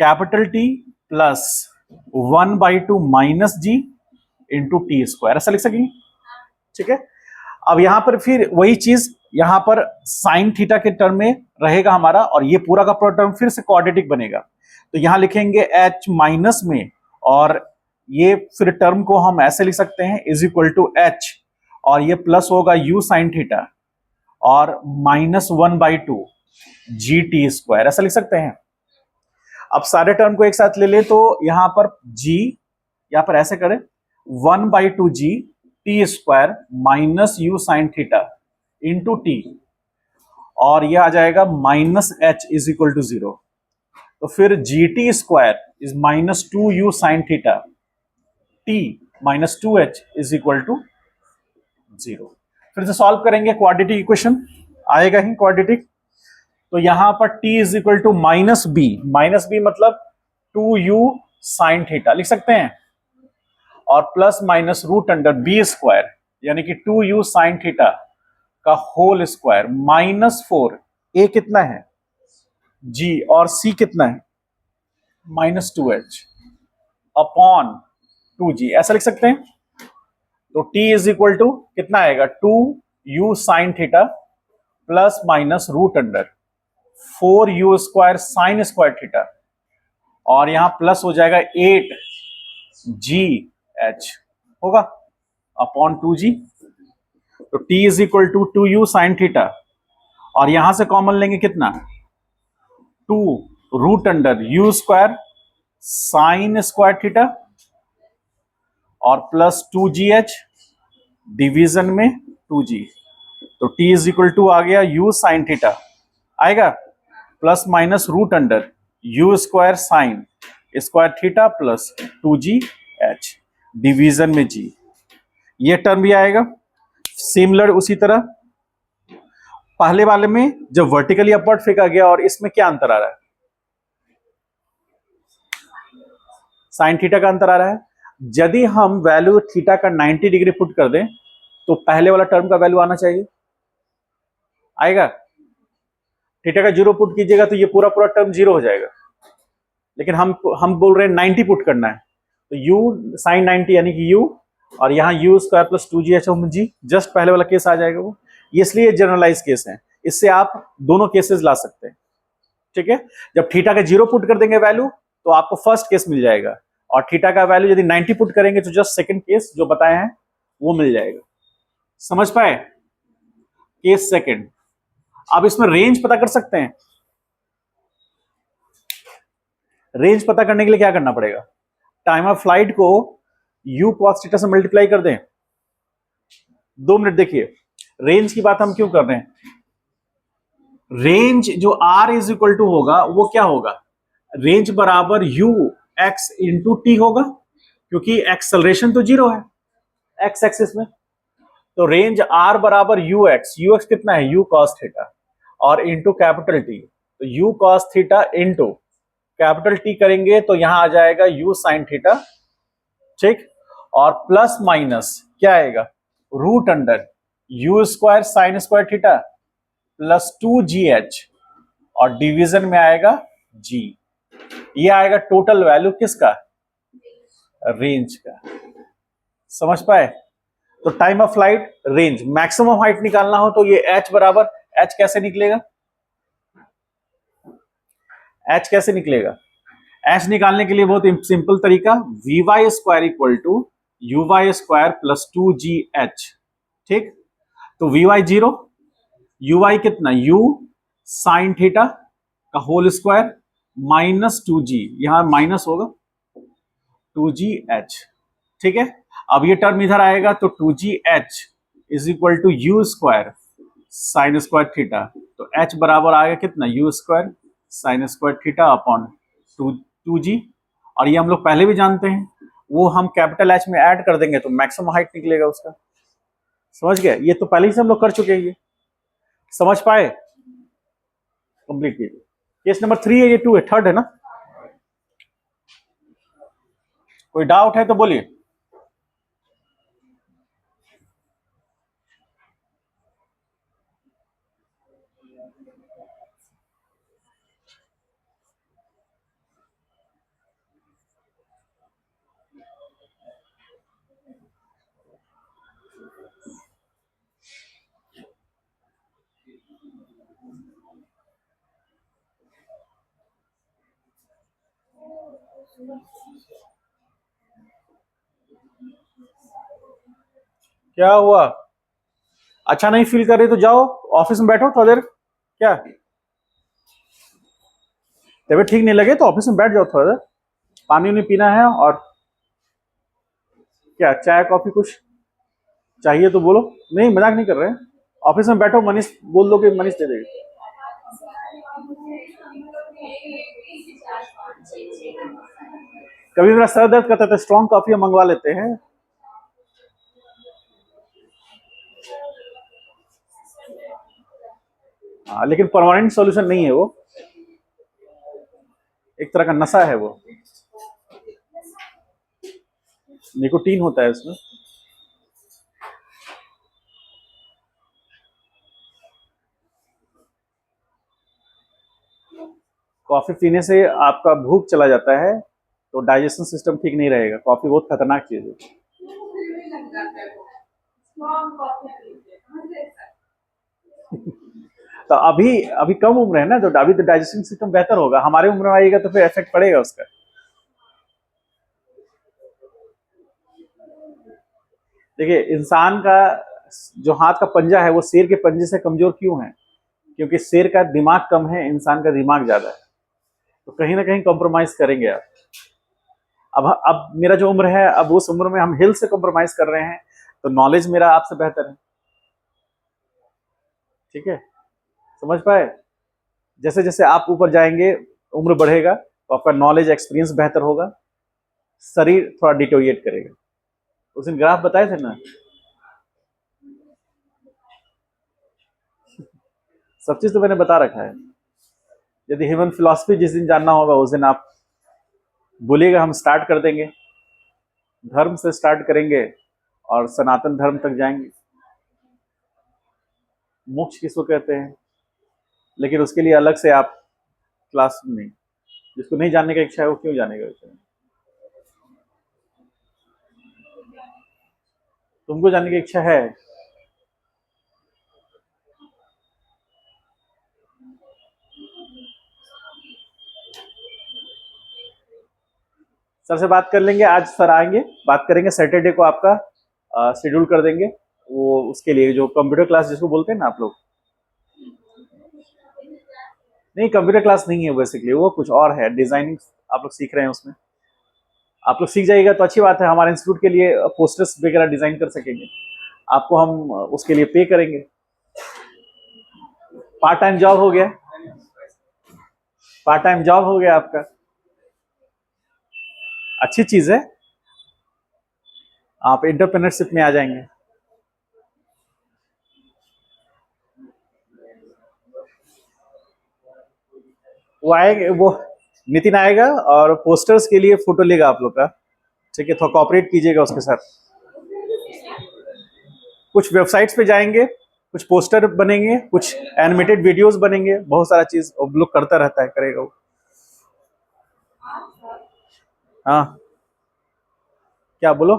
capital t plus 1/2 minus g into T square, ऐसा लिख सकेंगे। ठीक है, अब यहां पर फिर वही चीज यहां पर साइन थीटा के टर्म में रहेगा हमारा, और ये पूरा का पूरा टर्म फिर से क्वाड्रेटिक बनेगा। तो यहां लिखेंगे एच माइनस में, और ये फिर टर्म को हम ऐसे लिख सकते हैं इज इक्वल टू एच, और ये प्लस होगा यू साइन थीटा और माइनस 1/2 जी टी स्क्वायर, ऐसा लिख सकते हैं। अब सारे टर्म को एक साथ ले ले तो यहां पर जी, यहां पर ऐसे करें 1/2 g T square minus u sine theta into t, और यह आ जाएगा minus H is equal to 0। तो फिर g T square is minus 2 u sine theta t minus 2h is equal to 0। फिर से सॉल्व करेंगे, क्वाड्रेटिक इक्वेशन आएगा ही क्वाड्रेटिक। तो यहां पर t is equal to minus b मतलब 2u साइन थीटा लिख सकते हैं, और plus minus root under b square यानी कि 2u साइन थीटा का होल स्क्वायर माइनस 4, a कितना है? g, और c कितना है? Minus 2h। अपॉन 2g, ऐसा लिख सकते हैं। तो t इज इक्वल टू कितना आएगा, 2u sine theta plus minus root under 4u square sine square theta, और यहां प्लस हो जाएगा 8gh होगा अपॉन 2g। तो t is equal to 2u sine theta, और यहां से कॉमन लेंगे कितना, 2 root under u square sine square theta और प्लस 2gh डिवीजन में 2g। तो t इज इक्वल टू आ गया u साइन थीटा आएगा plus minus root under u square sine square theta plus 2gh division में g, ये term भी आएगा। सिमिलर उसी तरह पहले वाले में जब वर्टिकली अपवर्ड फेंका गया, और इसमें क्या अंतर आ रहा है, साइन थीटा का अंतर आ रहा है। यदि हम वैल्यू थीटा का 90 डिग्री पुट कर दें तो पहले वाला टर्म का वैल्यू आना चाहिए, आएगा। थीटा का 0 पुट कीजिएगा तो ये पूरा पूरा टर्म 0 हो जाएगा, लेकिन हम बोल रहे हैं 90 पुट करना है, तो u साइन 90 यानी कि u, और यहाँ u square plus 2gh just पहले वाला केस आ जाएगा वो, इसलिए जनरलाइज केस है, इससे आप दोनों केसेस ला सकते हैं। ठीक है, जब थीटा का 0 पुट कर देंगे वैल्यू तो आपको फर्स्ट केस मिल जाएगा, और थीटा का वैल्यू यदि 90 पुट करेंगे तो जस्ट सेकंड केस जो बताए हैं वो मिल जाएगा। समझ पाए, केस सेकंड। अब इसमें रेंज पता कर सकते हैं। रेंज पता करने के लिए क्या करना पड़ेगा, टाइम ऑफ फ्लाइट को u cos थीटा से मल्टीप्लाई कर दें। 2 मिनट देखिए, रेंज की बात हम क्यों कर रहे हैं, रेंज जो r इज इक्वल टू होगा वो क्या होगा, रेंज बराबर u x इंटू टी होगा, क्योंकि एक्सेलरेशन तो 0 है x एक्सिस में। तो रेंज r बराबर ux कितना है, u cos थीटा और इंटू कैपिटल टी, तो u cos theta into capital T करेंगे तो यहां आ जाएगा u साइन थीटा, ठीक, और प्लस माइनस क्या आएगा, root under u square sine square theta plus 2gh, और डिवीजन में आएगा g। ये आएगा टोटल वैल्यू किसका, रेंज का। समझ पाए। तो time of flight, range, maximum height निकालना हो तो ये h बराबर, h कैसे निकलेगा, h कैसे निकलेगा, h निकालने के लिए बहुत सिंपल तरीका, v y square equal to you y square plus 2gh। ठीक, तो वी वाई 0, यू वाई कितना, u साइन थीटा का होल स्क्वायर माइनस 2g, यहां माइनस होगा 2gh। ठीक है, अब ये टर्म इधर आएगा तो 2gh is equal to u square sine square theta, तो h बराबर आएगा कितना, u square sine square theta upon 2g, और ये हम लोग पहले भी जानते हैं, वो हम कैपिटल H में ऐड कर देंगे तो मैक्सिमम हाइट निकलेगा उसका। समझ गए, ये तो पहले ही से हम लोग कर चुके हैं, ये समझ पाए, कंप्लीट कीजिए। केस नंबर 3 है, ये 2 है, थर्ड है ना, कोई डाउट है तो बोलिए। क्या हुआ, अच्छा नहीं फील कर रहे तो जाओ ऑफिस में बैठो थोड़ा देर, क्या तबीयत ठीक नहीं लगे तो ऑफिस में बैठ जाओ थोड़ा देर, पानी नहीं पीना है, और क्या चाय कॉफी कुछ चाहिए तो बोलो, नहीं मजाक नहीं कर रहे हैं, ऑफिस में बैठो, मनीष बोल दो कि मनीष दे देगी। कभी मेरा सर दर्द करता है तो स्ट्रॉन्ग कॉफी हम मंगवा लेते हैं। हाँ, लेकिन परमानेंट सॉल्यूशन नहीं है वो, एक तरह का नशा है वो, निकोटीन होता है इसमें। कॉफी पीने से आपका भूख चला जाता है, तो डाइजेशन सिस्टम ठीक नहीं रहेगा। कॉफी बहुत खतरनाक चीज है। तो अभी अभी कम उम्र है ना, तो अभी तो डाइजेशन सिस्टम बेहतर होगा। हमारे उम्र में आएगा तो फिर इफेक्ट पड़ेगा उसका। देखिए, इंसान का जो हाथ का पंजा है वो शेर के पंजे से कमजोर क्यों है? क्योंकि शेर का दिमाग कम है, इंसान का दिमाग ज्यादा है। तो कहीं ना कहीं कॉम्प्रोमाइज करेंगे आप। अब मेरा जो उम्र है, अब उस उम्र में हम हेल्थ से कॉम्प्रोमाइज कर रहे हैं, तो नॉलेज मेरा आपसे बेहतर है। ठीक है, समझ पाए? जैसे जैसे आप ऊपर जाएंगे, उम्र बढ़ेगा, तो आपका नॉलेज एक्सपीरियंस बेहतर होगा, शरीर थोड़ा डिटोरिएट करेगा। उस दिन ग्राफ बताए थे ना, सब चीज तो मैंने बता रखा है। यदि ह्यूमन फिलॉसफी जिस दिन जानना होगा, उस दिन आप बोलिएगा, हम स्टार्ट कर देंगे। धर्म से स्टार्ट करेंगे और सनातन धर्म तक जाएंगे। मोक्ष किसको कहते हैं, लेकिन उसके लिए अलग से आप क्लास नहीं। जिसको नहीं जानने का इच्छा है वो क्यों जानेगा? तुमको जानने की इच्छा है? सर से बात कर लेंगे, आज सर आएंगे, बात करेंगे। सैटरडे को आपका शेड्यूल कर देंगे, वो उसके लिए जो कंप्यूटर क्लास जिसको बोलते हैं ना आप लोग। नहीं, कंप्यूटर क्लास नहीं है बेसिकली, वो कुछ और है। डिजाइनिंग आप लोग सीख रहे हैं उसमें। आप लोग सीख जाइएगा तो अच्छी बात है। हमारे इंस्टीट्यूट के लिए पोस्टर्स वगैरह डिजाइन कर सकेंगे, आपको हम उसके लिए पे करेंगे। पार्ट टाइम जॉब हो गया, पार्ट टाइम जॉब हो गया आपका, अच्छी चीज है। आप एंटरप्रेन्योरशिप में आ जाएंगे। वो आएगा, वो नितिन आएगा और पोस्टर्स के लिए फोटो लेगा आप लोग का। ठीक है, थोड़ा कॉपरेट कीजिएगा उसके साथ। कुछ वेबसाइट्स पे जाएंगे, कुछ पोस्टर बनेंगे, कुछ एनिमेटेड वीडियोस बनेंगे, बहुत सारा चीज वो लोग करता रहता है, करेगा वो। हाँ, क्या बोलो?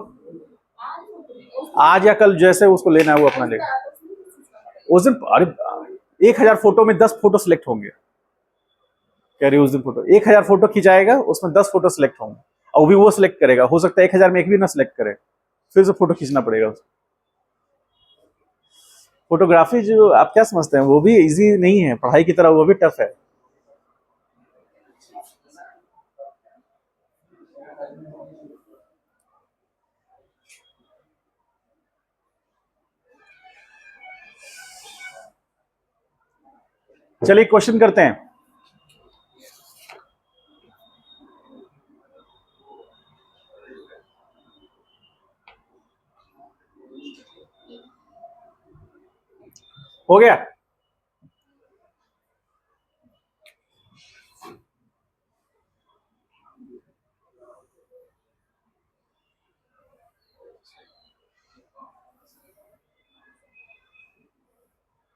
आज या कल जैसे उसको लेना है वो अपना लेगा। उस दिन अरे 1000 फोटो में 10 फोटो सिलेक्ट होंगे। कह रही उस दिन फोटो 1000 फोटो खिंचाएगा, उसमें 10 फोटो सिलेक्ट होंगे, और वो भी वो सिलेक्ट करेगा। हो सकता है 1000 में एक भी ना सिलेक्ट करे, फिर से फोटो खींचना पड़ेगा उसको। फोटोग्राफी जो आप क्या समझते हैं, वो भी इजी नहीं है पढ़ाई की तरह, वो भी टफ है। चलिए क्वेश्चन करते हैं। हो गया?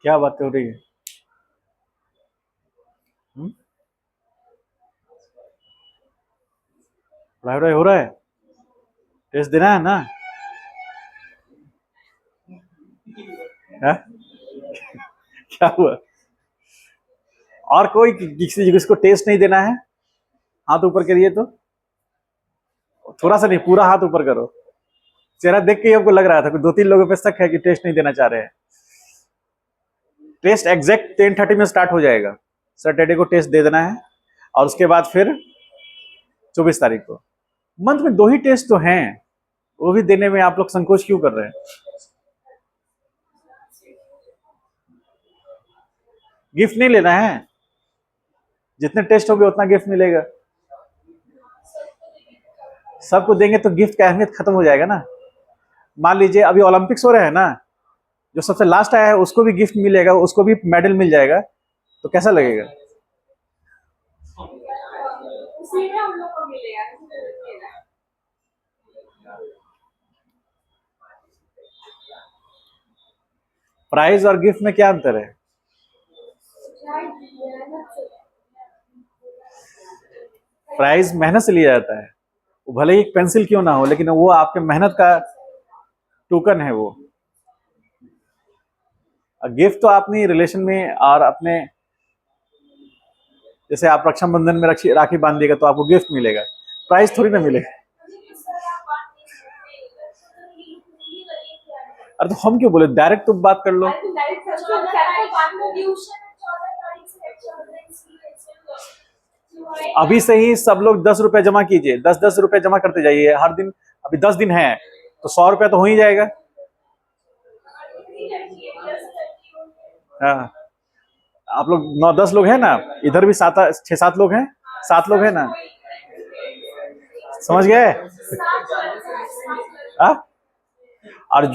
क्या बात हो रही है? पढ़ाई वढ़ाई हो रहा है? टेस्ट देना है ना? है? क्या हुआ? और कोई किसी जिसको टेस्ट नहीं देना है, हाथ ऊपर करिए। तो थोड़ा सा नहीं, पूरा हाथ ऊपर करो। चेहरा देख के ही आपको लग रहा था, 2-3 लोगों पे शक है कि टेस्ट नहीं देना चाह रहे हैं। टेस्ट एग्जैक्ट 10:30 में स्टार्ट हो जाएगा। सैटरडे को टेस्ट दे देना है, और उसके बाद फिर 24 तारीख को। मंथ में 2 ही टेस्ट तो हैं, वो भी देने में आप लोग संकोच क्यों कर रहे हैं? गिफ्ट नहीं लेना है, जितने टेस्ट होंगे उतना गिफ्ट मिलेगा। सबको देंगे तो गिफ्ट का अहमियत खत्म हो जाएगा ना। मान लीजिए अभी ओलंपिक्स हो रहे हैं ना, जो सबसे लास्ट आया है उसको भी गिफ्ट मिलेगा, उसको भी मेडल मिल जाएगा, तो कैसा लगेगा? प्राइज और गिफ्ट में क्या अंतर है? प्राइज मेहनत से लिया जाता है, भले ही एक पेंसिल क्यों ना हो, लेकिन वो आपके मेहनत का टोकन है वो। गिफ्ट तो अपनी रिलेशन में और अपने, जैसे आप रक्षाबंधन में राखी बांधिएगा तो आपको गिफ्ट मिलेगा, प्राइस थोड़ी ना मिलेगा। अरे तो हम क्यों बोले, डायरेक्ट तुम बात कर लो। अभी से ही सब लोग 10 रुपए जमा कीजिए, 10-10 रुपए जमा करते जाइए हर दिन। अभी 10 दिन है तो 100 रुपया तो हो ही जाएगा। हाँ, आप लोग 9-10 लोग हैं ना, इधर भी 6-7 लोग हैं, 7 लोग हैं ना, समझ गए? हाँ, और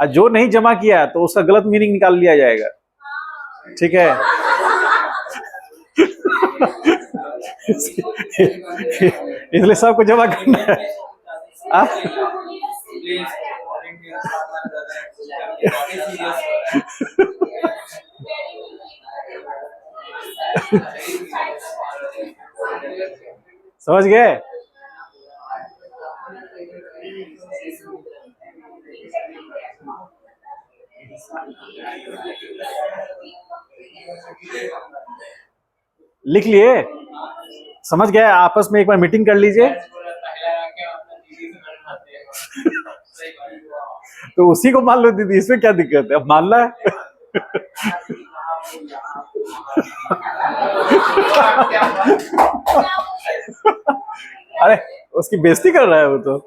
जो नहीं जमा किया तो उसका गलत मीनिंग निकाल लिया जाएगा, ठीक है? इसलिए सबको जमा करना है। हाँ? समझ गए? लिख लिए? समझ गए? आपस में एक बार मीटिंग कर लीजिए। तो उसी को मान लो दीदी, इसमें क्या दिक्कत है, अब मानना है। अरे उसकी बेइज्जती कर रहा है वो तो।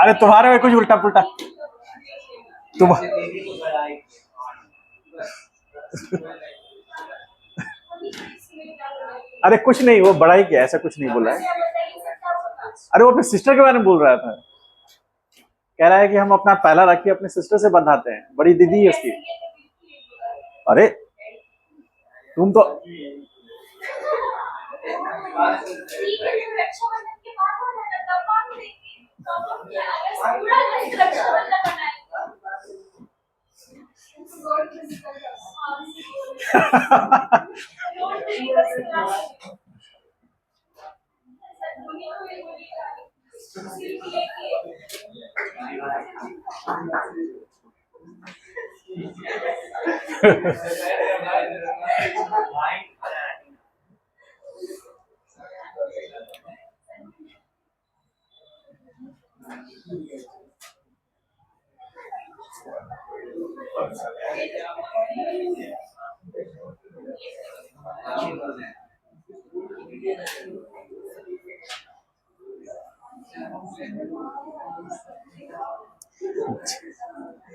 अरे तुम्हारे में कुछ उल्टा पुल्टा तुम। अरे कुछ नहीं, वो बड़ा ही क्या, ऐसा कुछ नहीं बोला है। अरे वो अपने सिस्टर के बारे में बोल रहा था, कह रहा है कि हम अपना पहला राखी अपने सिस्टर से बंधाते हैं, बड़ी दीदी है उसकी। अरे तुम तो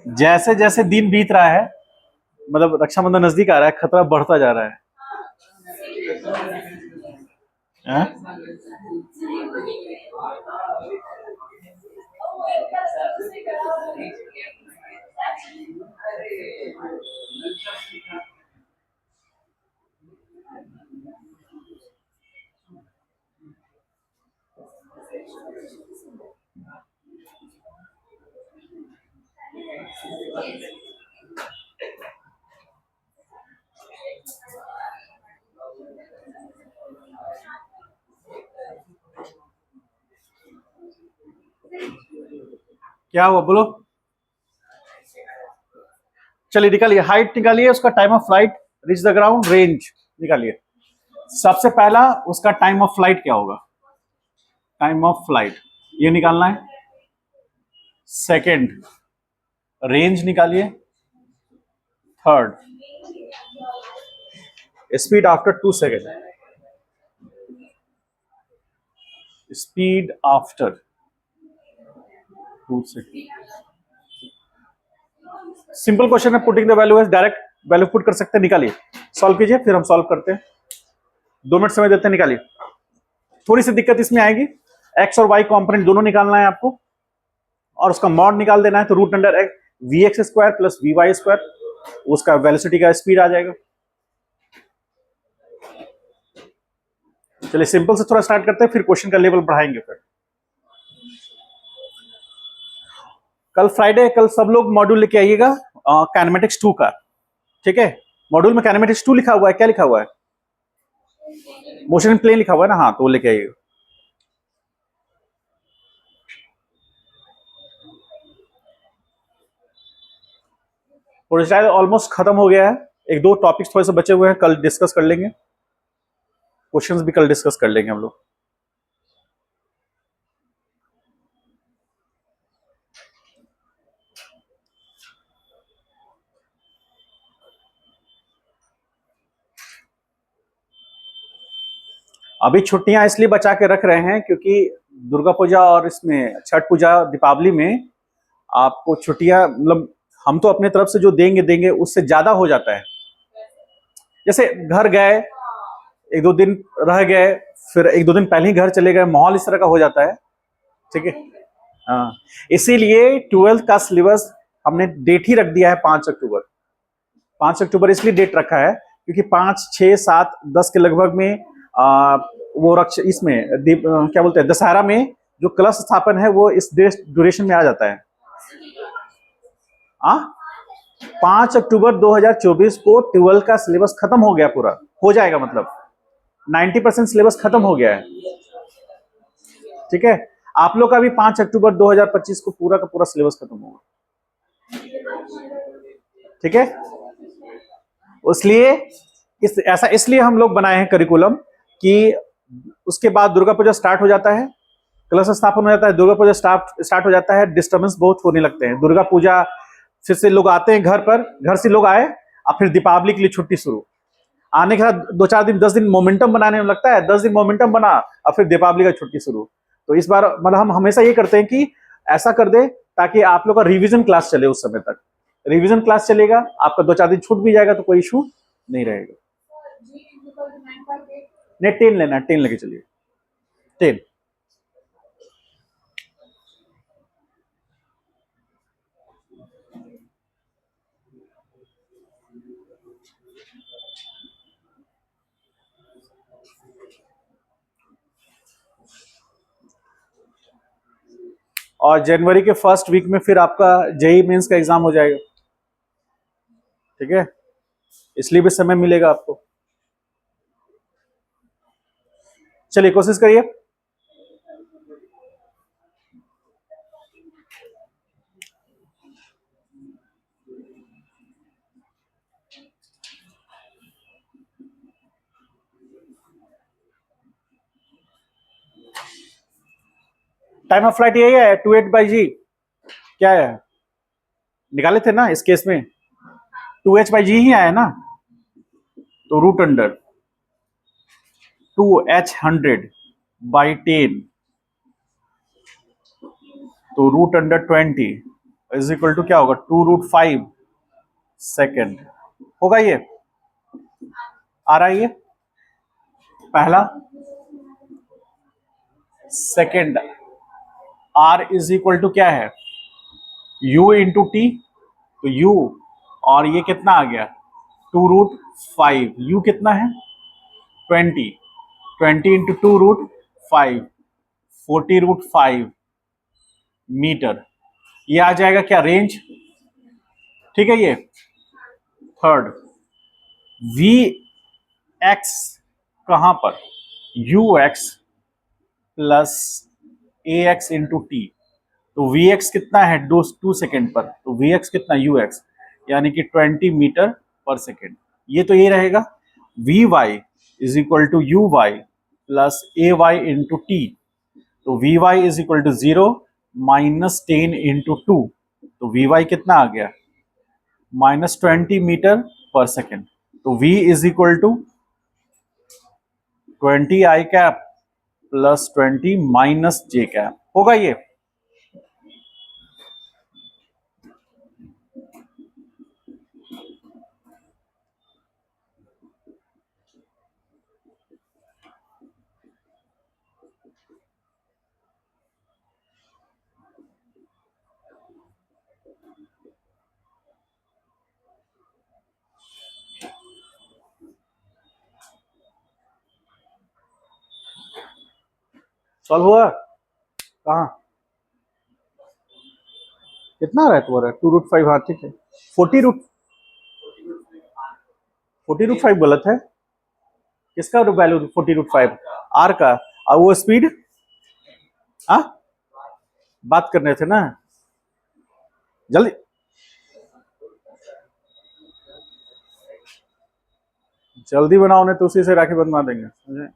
जैसे जैसे दिन बीत रहा है, मतलब रक्षाबंधन नजदीक आ रहा है, खतरा बढ़ता जा रहा है। हाँ? क्या हुआ बोलो? चलिए निकालिए, हाइट निकालिए, उसका time of flight, reach the ground, range निकालिए। सबसे पहला उसका टाइम ऑफ फ्लाइट क्या होगा? टाइम ऑफ फ्लाइट ये निकालना है। सेकंड, रेंज निकालिए। Third, speed after 2 second. Speed after 2 second. Simple question है, पुटिंग द वैल्यू है, डायरेक्ट वैल्यू पुट कर सकते हैं। निकालिए, सॉल्व कीजिए, फिर हम सॉल्व करते हैं। 2 मिनट समय देते हैं, निकालिए। थोड़ी सी दिक्कत इसमें आएगी, एक्स और वाई कॉम्पोनेंट दोनों निकालना है आपको, और उसका मॉड निकाल देना है। तो root under v x square plus v y square, उसका वेलोसिटी का स्पीड आ जाएगा। चलिए सिंपल से थोड़ा स्टार्ट करते हैं, फिर क्वेश्चन का लेवल बढ़ाएंगे। फिर कल फ्राइडे, कल सब लोग मॉड्यूल लेके आइएगा काइनेमेटिक्स 2 का, ठीक है। मॉड्यूल में काइनेमेटिक्स 2 लिखा हुआ है, क्या लिखा हुआ है? मोशन प्लेन लिखा हुआ है ना, हाँ, तो वो लेके आइएगा। प्रोजेक्टाइल ऑलमोस्ट खत्म हो गया है, एक दो टॉपिक्स थोड़े से बचे हुए हैं, कल डिस्कस कर लेंगे, क्वेश्चंस भी कल डिस्कस कर लेंगे हम लोग। अभी छुट्टियां इसलिए बचा के रख रहे हैं क्योंकि दुर्गा पूजा और इसमें छठ पूजा दीपावली में आपको छुट्टियां, मतलब हम तो अपने तरफ से जो देंगे देंगे, उससे ज्यादा हो जाता है। जैसे घर गए, एक दो दिन रह गए, फिर एक दो दिन पहले ही घर चले गए, माहौल इस तरह का हो जाता है, ठीक है। हाँ, इसीलिए 12th का सिलेबस हमने डेट ही रख दिया है 5 अक्टूबर। 5 अक्टूबर इसलिए डेट रखा है क्योंकि 5, 6, 7, 10 के लगभग में वो रक्ष इसमें क्या बोलते हैं, दशहरा में जो कलश स्थापन है वो इस ड्यूरेशन में आ जाता है। 5 अक्टूबर 2024 को 12 का सिलेबस खत्म हो गया, पूरा हो जाएगा, मतलब 90% सिलेबस खत्म हो गया है, ठीक है। आप लोग का भी 5 अक्टूबर 2025 को पूरा का पूरा सिलेबस खत्म होगा, ठीक है। इसलिए ऐसा इसलिए हम लोग बनाए हैं करिकुलम कि उसके बाद दुर्गा पूजा स्टार्ट हो जाता है, कलश स्थापन हो जाता है, दुर्गा पूजा स्टार्ट हो जाता है, डिस्टर्बेंस बहुत होने लगते हैं। दुर्गा पूजा फिर से लोग आते हैं घर पर, घर से लोग आए, और फिर दीपावली के लिए छुट्टी शुरू, आने के बाद 2-4 दिन 10 दिन मोमेंटम बनाने में लगता है, 10 दिन मोमेंटम बना और फिर दीपावली का छुट्टी शुरू। तो इस बार मतलब हम हमेशा ये करते हैं कि ऐसा कर दे ताकि आप लोग का रिवीजन क्लास चले, उस समय तक रिवीजन क्लास चलेगा, आपका 2-4 दिन छूट भी जाएगा तो कोई इशू नहीं रहेगा। नहीं, 10 लेना, 10 लेके चलिए, 10। और जनवरी के फर्स्ट वीक में फिर आपका जेई मेंस का एग्जाम हो जाएगा, ठीक है, इसलिए भी समय मिलेगा आपको। चलिए कोशिश करिए। टाइम ऑफ फ्लाइट यही है 2h/g, क्या है, निकाले थे ना इस केस में, 2h/g ही आया ना, तो रूट अंडर 2h100/10, तो root under 20 is equal to क्या होगा, 2√5 सेकेंड होगा। ये आ रहा है, ये पहला। Second, r is equal to क्या है, u इंटू टी, तो u, और ये कितना आ गया, 2√5, u कितना है 20, 20 इंटू 2√5, 40√5 मीटर, ये आ जाएगा क्या, रेंज, ठीक है। ये थर्ड, वी एक्स कहां पर, you x plus A X into T, तो वी एक्स कितना है 2 सेकेंड पर, तो वी एक्स कितना, यू एक्स यानी कि 20 मीटर पर सेकेंड। ये तो ये रहेगा, V Y is equal to you Y plus A Y into T, तो we Y is equal to 0 -10 into 2, तो वी वाई कितना आ गया, -20 मीटर पर सेकेंड, तो v is equal to 20 i cap plus 20 - j cap होगा ये। Solve हुआ, कहाँ, कितना आ रहा है तुम्हारा? 2√5, हाँ ठीक है। 40√5 गलत है। किसका वैल्यू 40√5? आर का। और वो स्पीड, हाँ बात करने थे ना, जल्दी जल्दी बनाओ, नहीं तो उसी से राखी बनवा देंगे, समझे?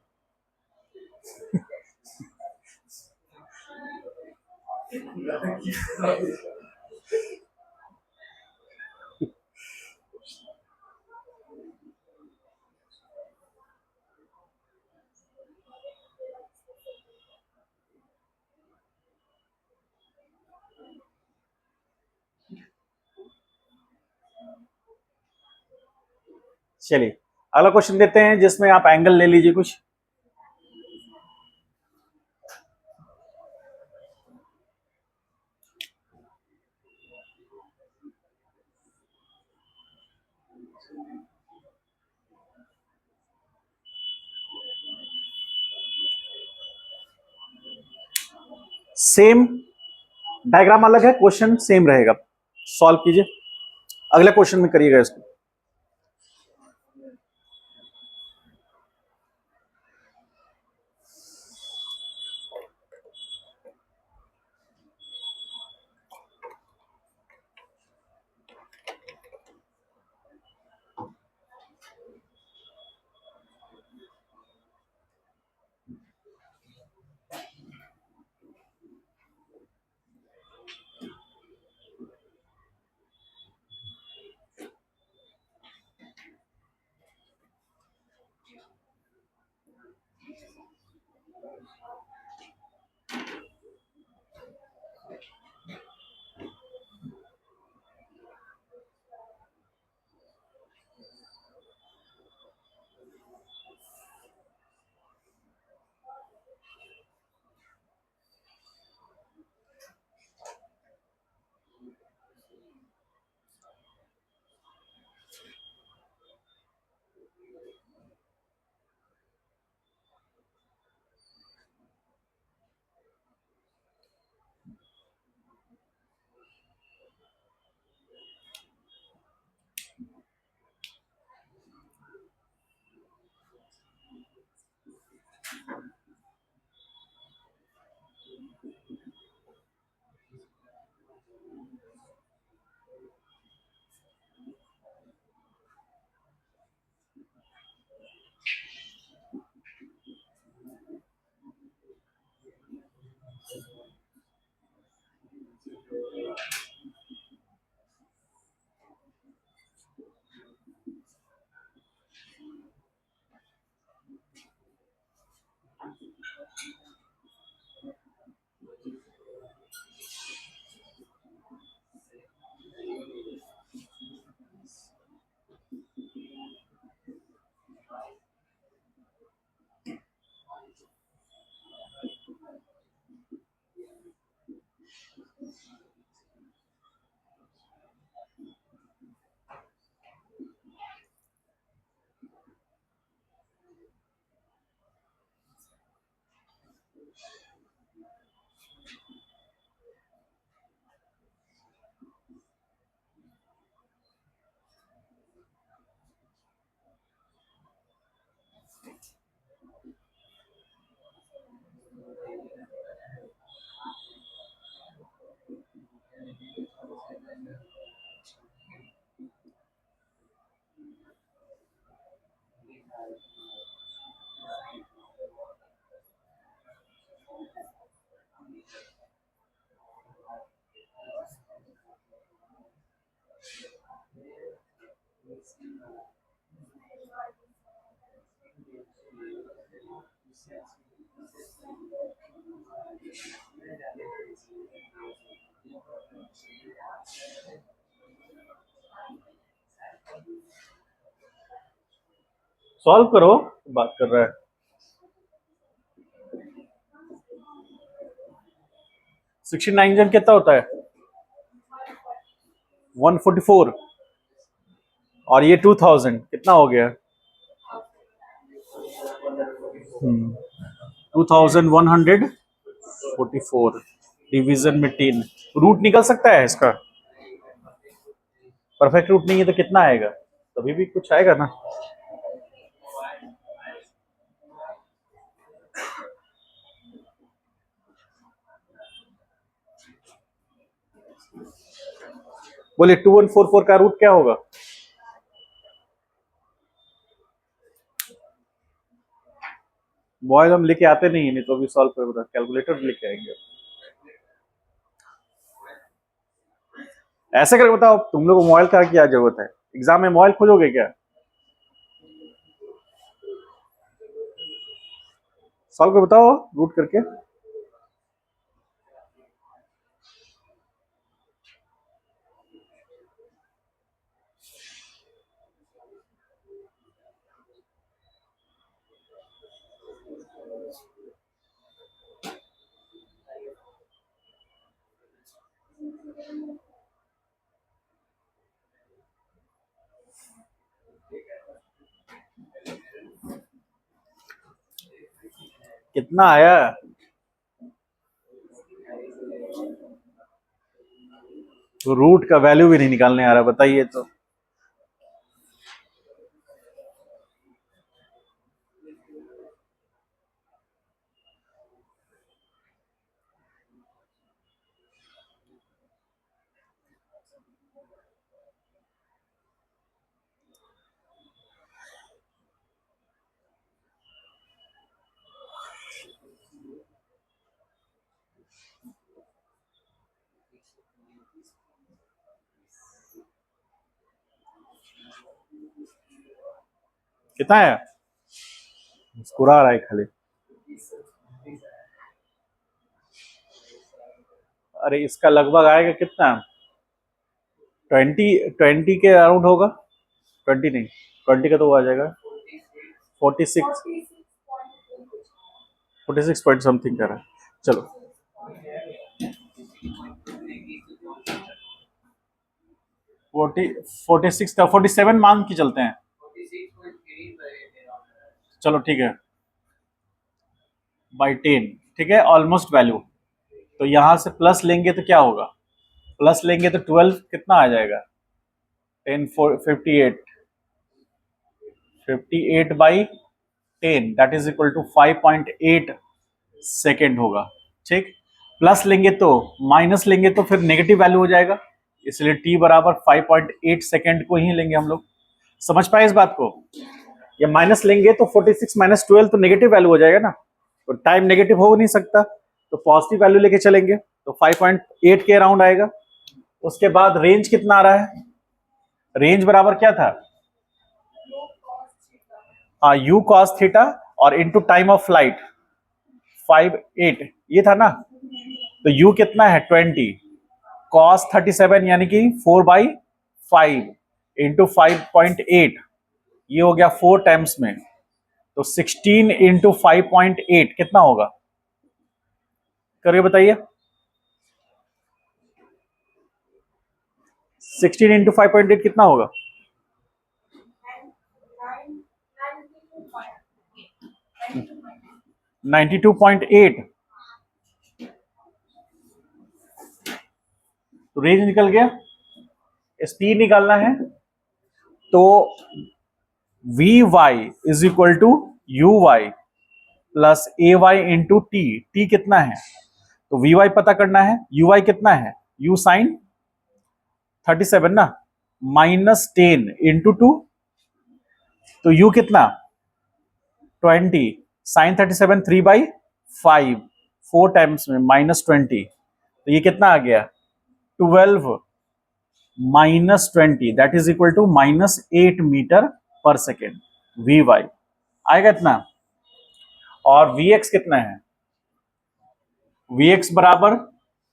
चलिए अगला क्वेश्चन देते हैं, जिसमें आप एंगल ले लीजिए कुछ। सेम डायग्राम अलग है, क्वेश्चन सेम रहेगा। सॉल्व कीजिए, अगले क्वेश्चन में करिएगा इसको। सॉल्व करो, बात कर रहा है। 69 जन कितना होता है? 144, और ये 2000 कितना हो गया? 2144 डिवीजन में 3। रूट निकल सकता है इसका? परफेक्ट रूट नहीं है तो कितना आएगा? तभी भी कुछ आएगा ना। बोले 2144 का रूट क्या होगा? बॉयज हम लेके आते नहीं है, नहीं तो अभी सॉल्व कर कैलकुलेटर लेके आएंगे। ऐसे करके बताओ, तुम लोग को मोबाइल का क्या जरूरत है? एग्जाम में मोबाइल खोजोगे क्या? सॉल्व कर बताओ रूट करके। कितना आया? तो रूट का वैल्यू भी नहीं निकालने आ रहा, बताइए तो। कितना है? मुस्कुरा रहा है खाली। अरे इसका लगभग आएगा कितना? 20 के अराउंड होगा। 20 नहीं, 20 का तो वो आ जाएगा 46, 46 पॉइंट समथिंग का रहा है। चलो 46 का 47 मान के चलते हैं। चलो ठीक है, बाई 10, ठीक है, ऑलमोस्ट वैल्यू। तो यहां से प्लस लेंगे तो क्या होगा? प्लस लेंगे तो 12 कितना आ जाएगा? 10 58, 58 by 10 that is equal to 5.8 second होगा। ठीक, प्लस लेंगे तो, माइनस लेंगे तो फिर नेगेटिव वैल्यू हो जाएगा, इसलिए t बराबर 5.8 सेकेंड को ही लेंगे हम लोग। समझ पाए इस बात को? या माइनस लेंगे तो 46 माइनस 12 तो नेगेटिव वैल्यू हो जाएगा ना, तो टाइम नेगेटिव हो नहीं सकता, तो पॉजिटिव वैल्यू लेके चलेंगे तो 5.8 के अराउंड आएगा। उसके बाद रेंज कितना आ रहा है? रेंज बराबर क्या था? हाँ, u cos थीटा और इनटू टाइम ऑफ फ्लाइट 5.8 ये था ना, तो u कितना है? 20 cos 37 यानी कि 4/5 इंटू 5.8, ये हो गया 4 टाइम्स में, तो 16 इंटू 5.8 कितना होगा? करिए बताइए। 16 इंटू 5.8 कितना होगा? 92.8। तो रेंज निकल गया। स्पीड निकालना है तो we Y is equal to you Y plus A Y into t. T कितना है? तो वी वाई पता करना है, यू वाई कितना है? यू साइन 37 ना, -10 इंटू 2, तो यू कितना? 20 साइन 37 3/5 4 टाइम्स में -20, तो ये कितना आ गया? 12 -20 that is equal to -8 meter per second. V y आएगा इतना। और वी एक्स कितना है? वी एक्स बराबर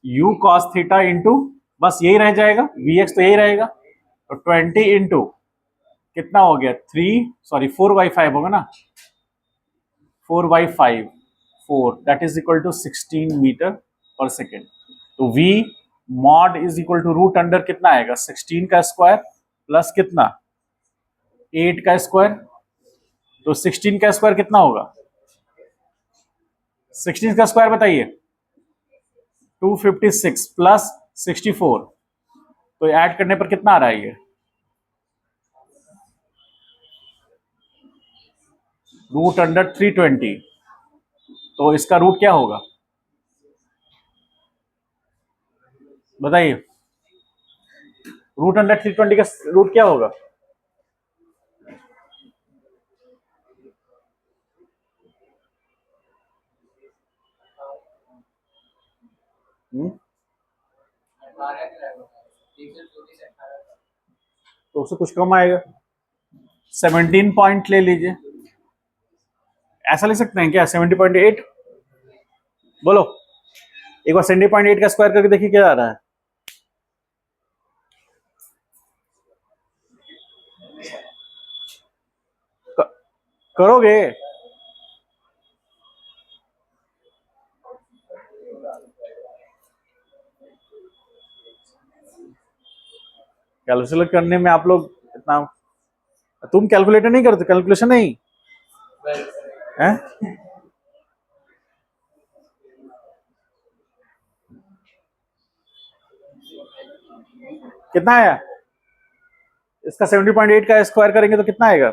यू कॉस थीटा इंटू, बस यही रह जाएगा, वी एक्स तो यही रहेगा, तो 20 इंटू कितना हो गया? 4/5 होगा ना, 4/5 4 that is equal to 16 metre per second. तो v mod is equal to root under कितना आएगा? 16 का स्क्वायर प्लस कितना? 8 का स्क्वायर, तो 16 का स्क्वायर कितना होगा? 16 का स्क्वायर बताइए। 256 प्लस 64, तो ऐड करने पर कितना आ रहा है ये? रूट अंडर 320, तो इसका रूट क्या होगा बताइए? रूट अंडर 320 का रूट क्या होगा? तो उससे कुछ कम आएगा, 17 पॉइंट ले लीजिए। ऐसा ले सकते हैं क्या? 70.8, बोलो एक बार 70.8 का स्क्वायर करके देखिए क्या आ रहा है। करोगे? कैलकुलेशन करने में आप लोग इतना, तुम कैलकुलेटर नहीं करते? कैलकुलेशन नहीं है? कितना आया इसका? 70.8 का स्क्वायर करेंगे तो कितना आएगा?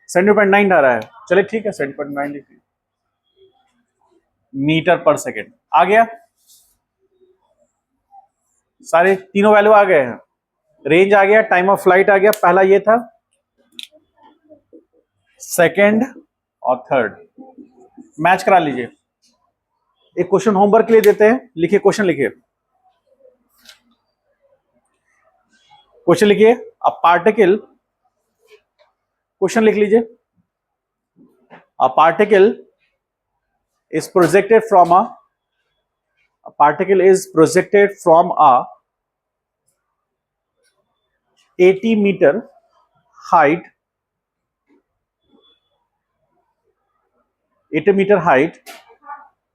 70.9 आ रहा है। चलिए ठीक है, 70.9 लिखिए, मीटर पर सेकेंड आ गया। सारे तीनों वैल्यू आ गए हैं, रेंज आ गया, टाइम ऑफ फ्लाइट आ गया, पहला ये था, सेकंड और थर्ड। मैच करा लीजिए। एक क्वेश्चन होमवर्क के लिए देते हैं, लिखिए क्वेश्चन, लिखिए क्वेश्चन, लिखिए अ पार्टिकल, क्वेश्चन लिख लीजिए। A particle is projected from a particle is projected from a 80 meter height, 80 metre height,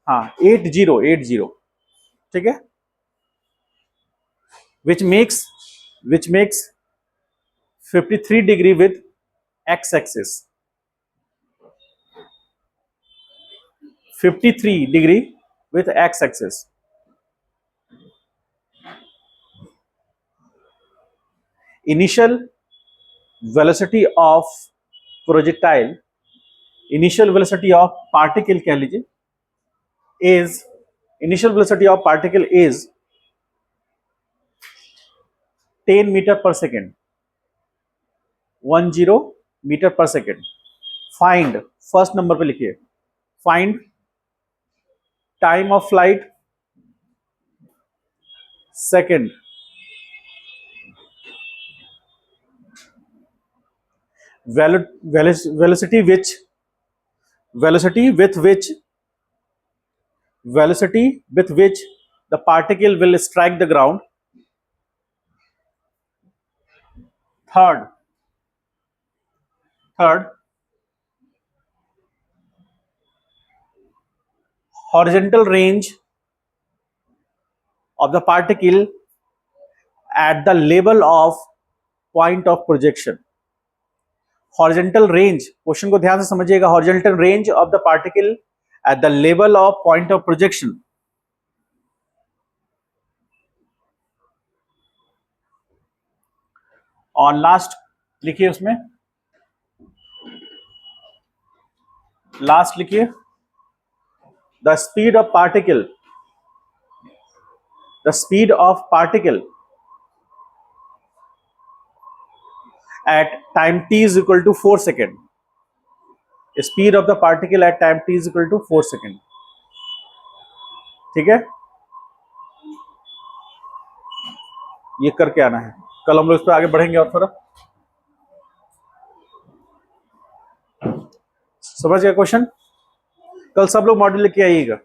हाँ 80, ठीक है, which makes 53 degree with x axis, 53 degree with x axis. Initial velocity of projectile, initial velocity of particle कह लीजिए, is initial velocity of particle is 10 metre per second, 10 metre per second. Find, first number पे लिखिए, find time of flight, second velocity with which the particle will strike the ground, third horizontal range of the particle at the level of point of projection. Horizontal range, question को ध्यान से समझिएगा, horizontal range of the particle at the level of point of projection. और last लिखिए, उसमें last लिखिए, the speed of particle at time t is equal to 4 second. Speed of the particle at time t is equal to 4 second. ठीक है, ये करके आना है, कल हम लोग इस पर आगे बढ़ेंगे और थोड़ा समझ गए क्वेश्चन। कल सब लोग मॉड्यूल लेके आइएगा।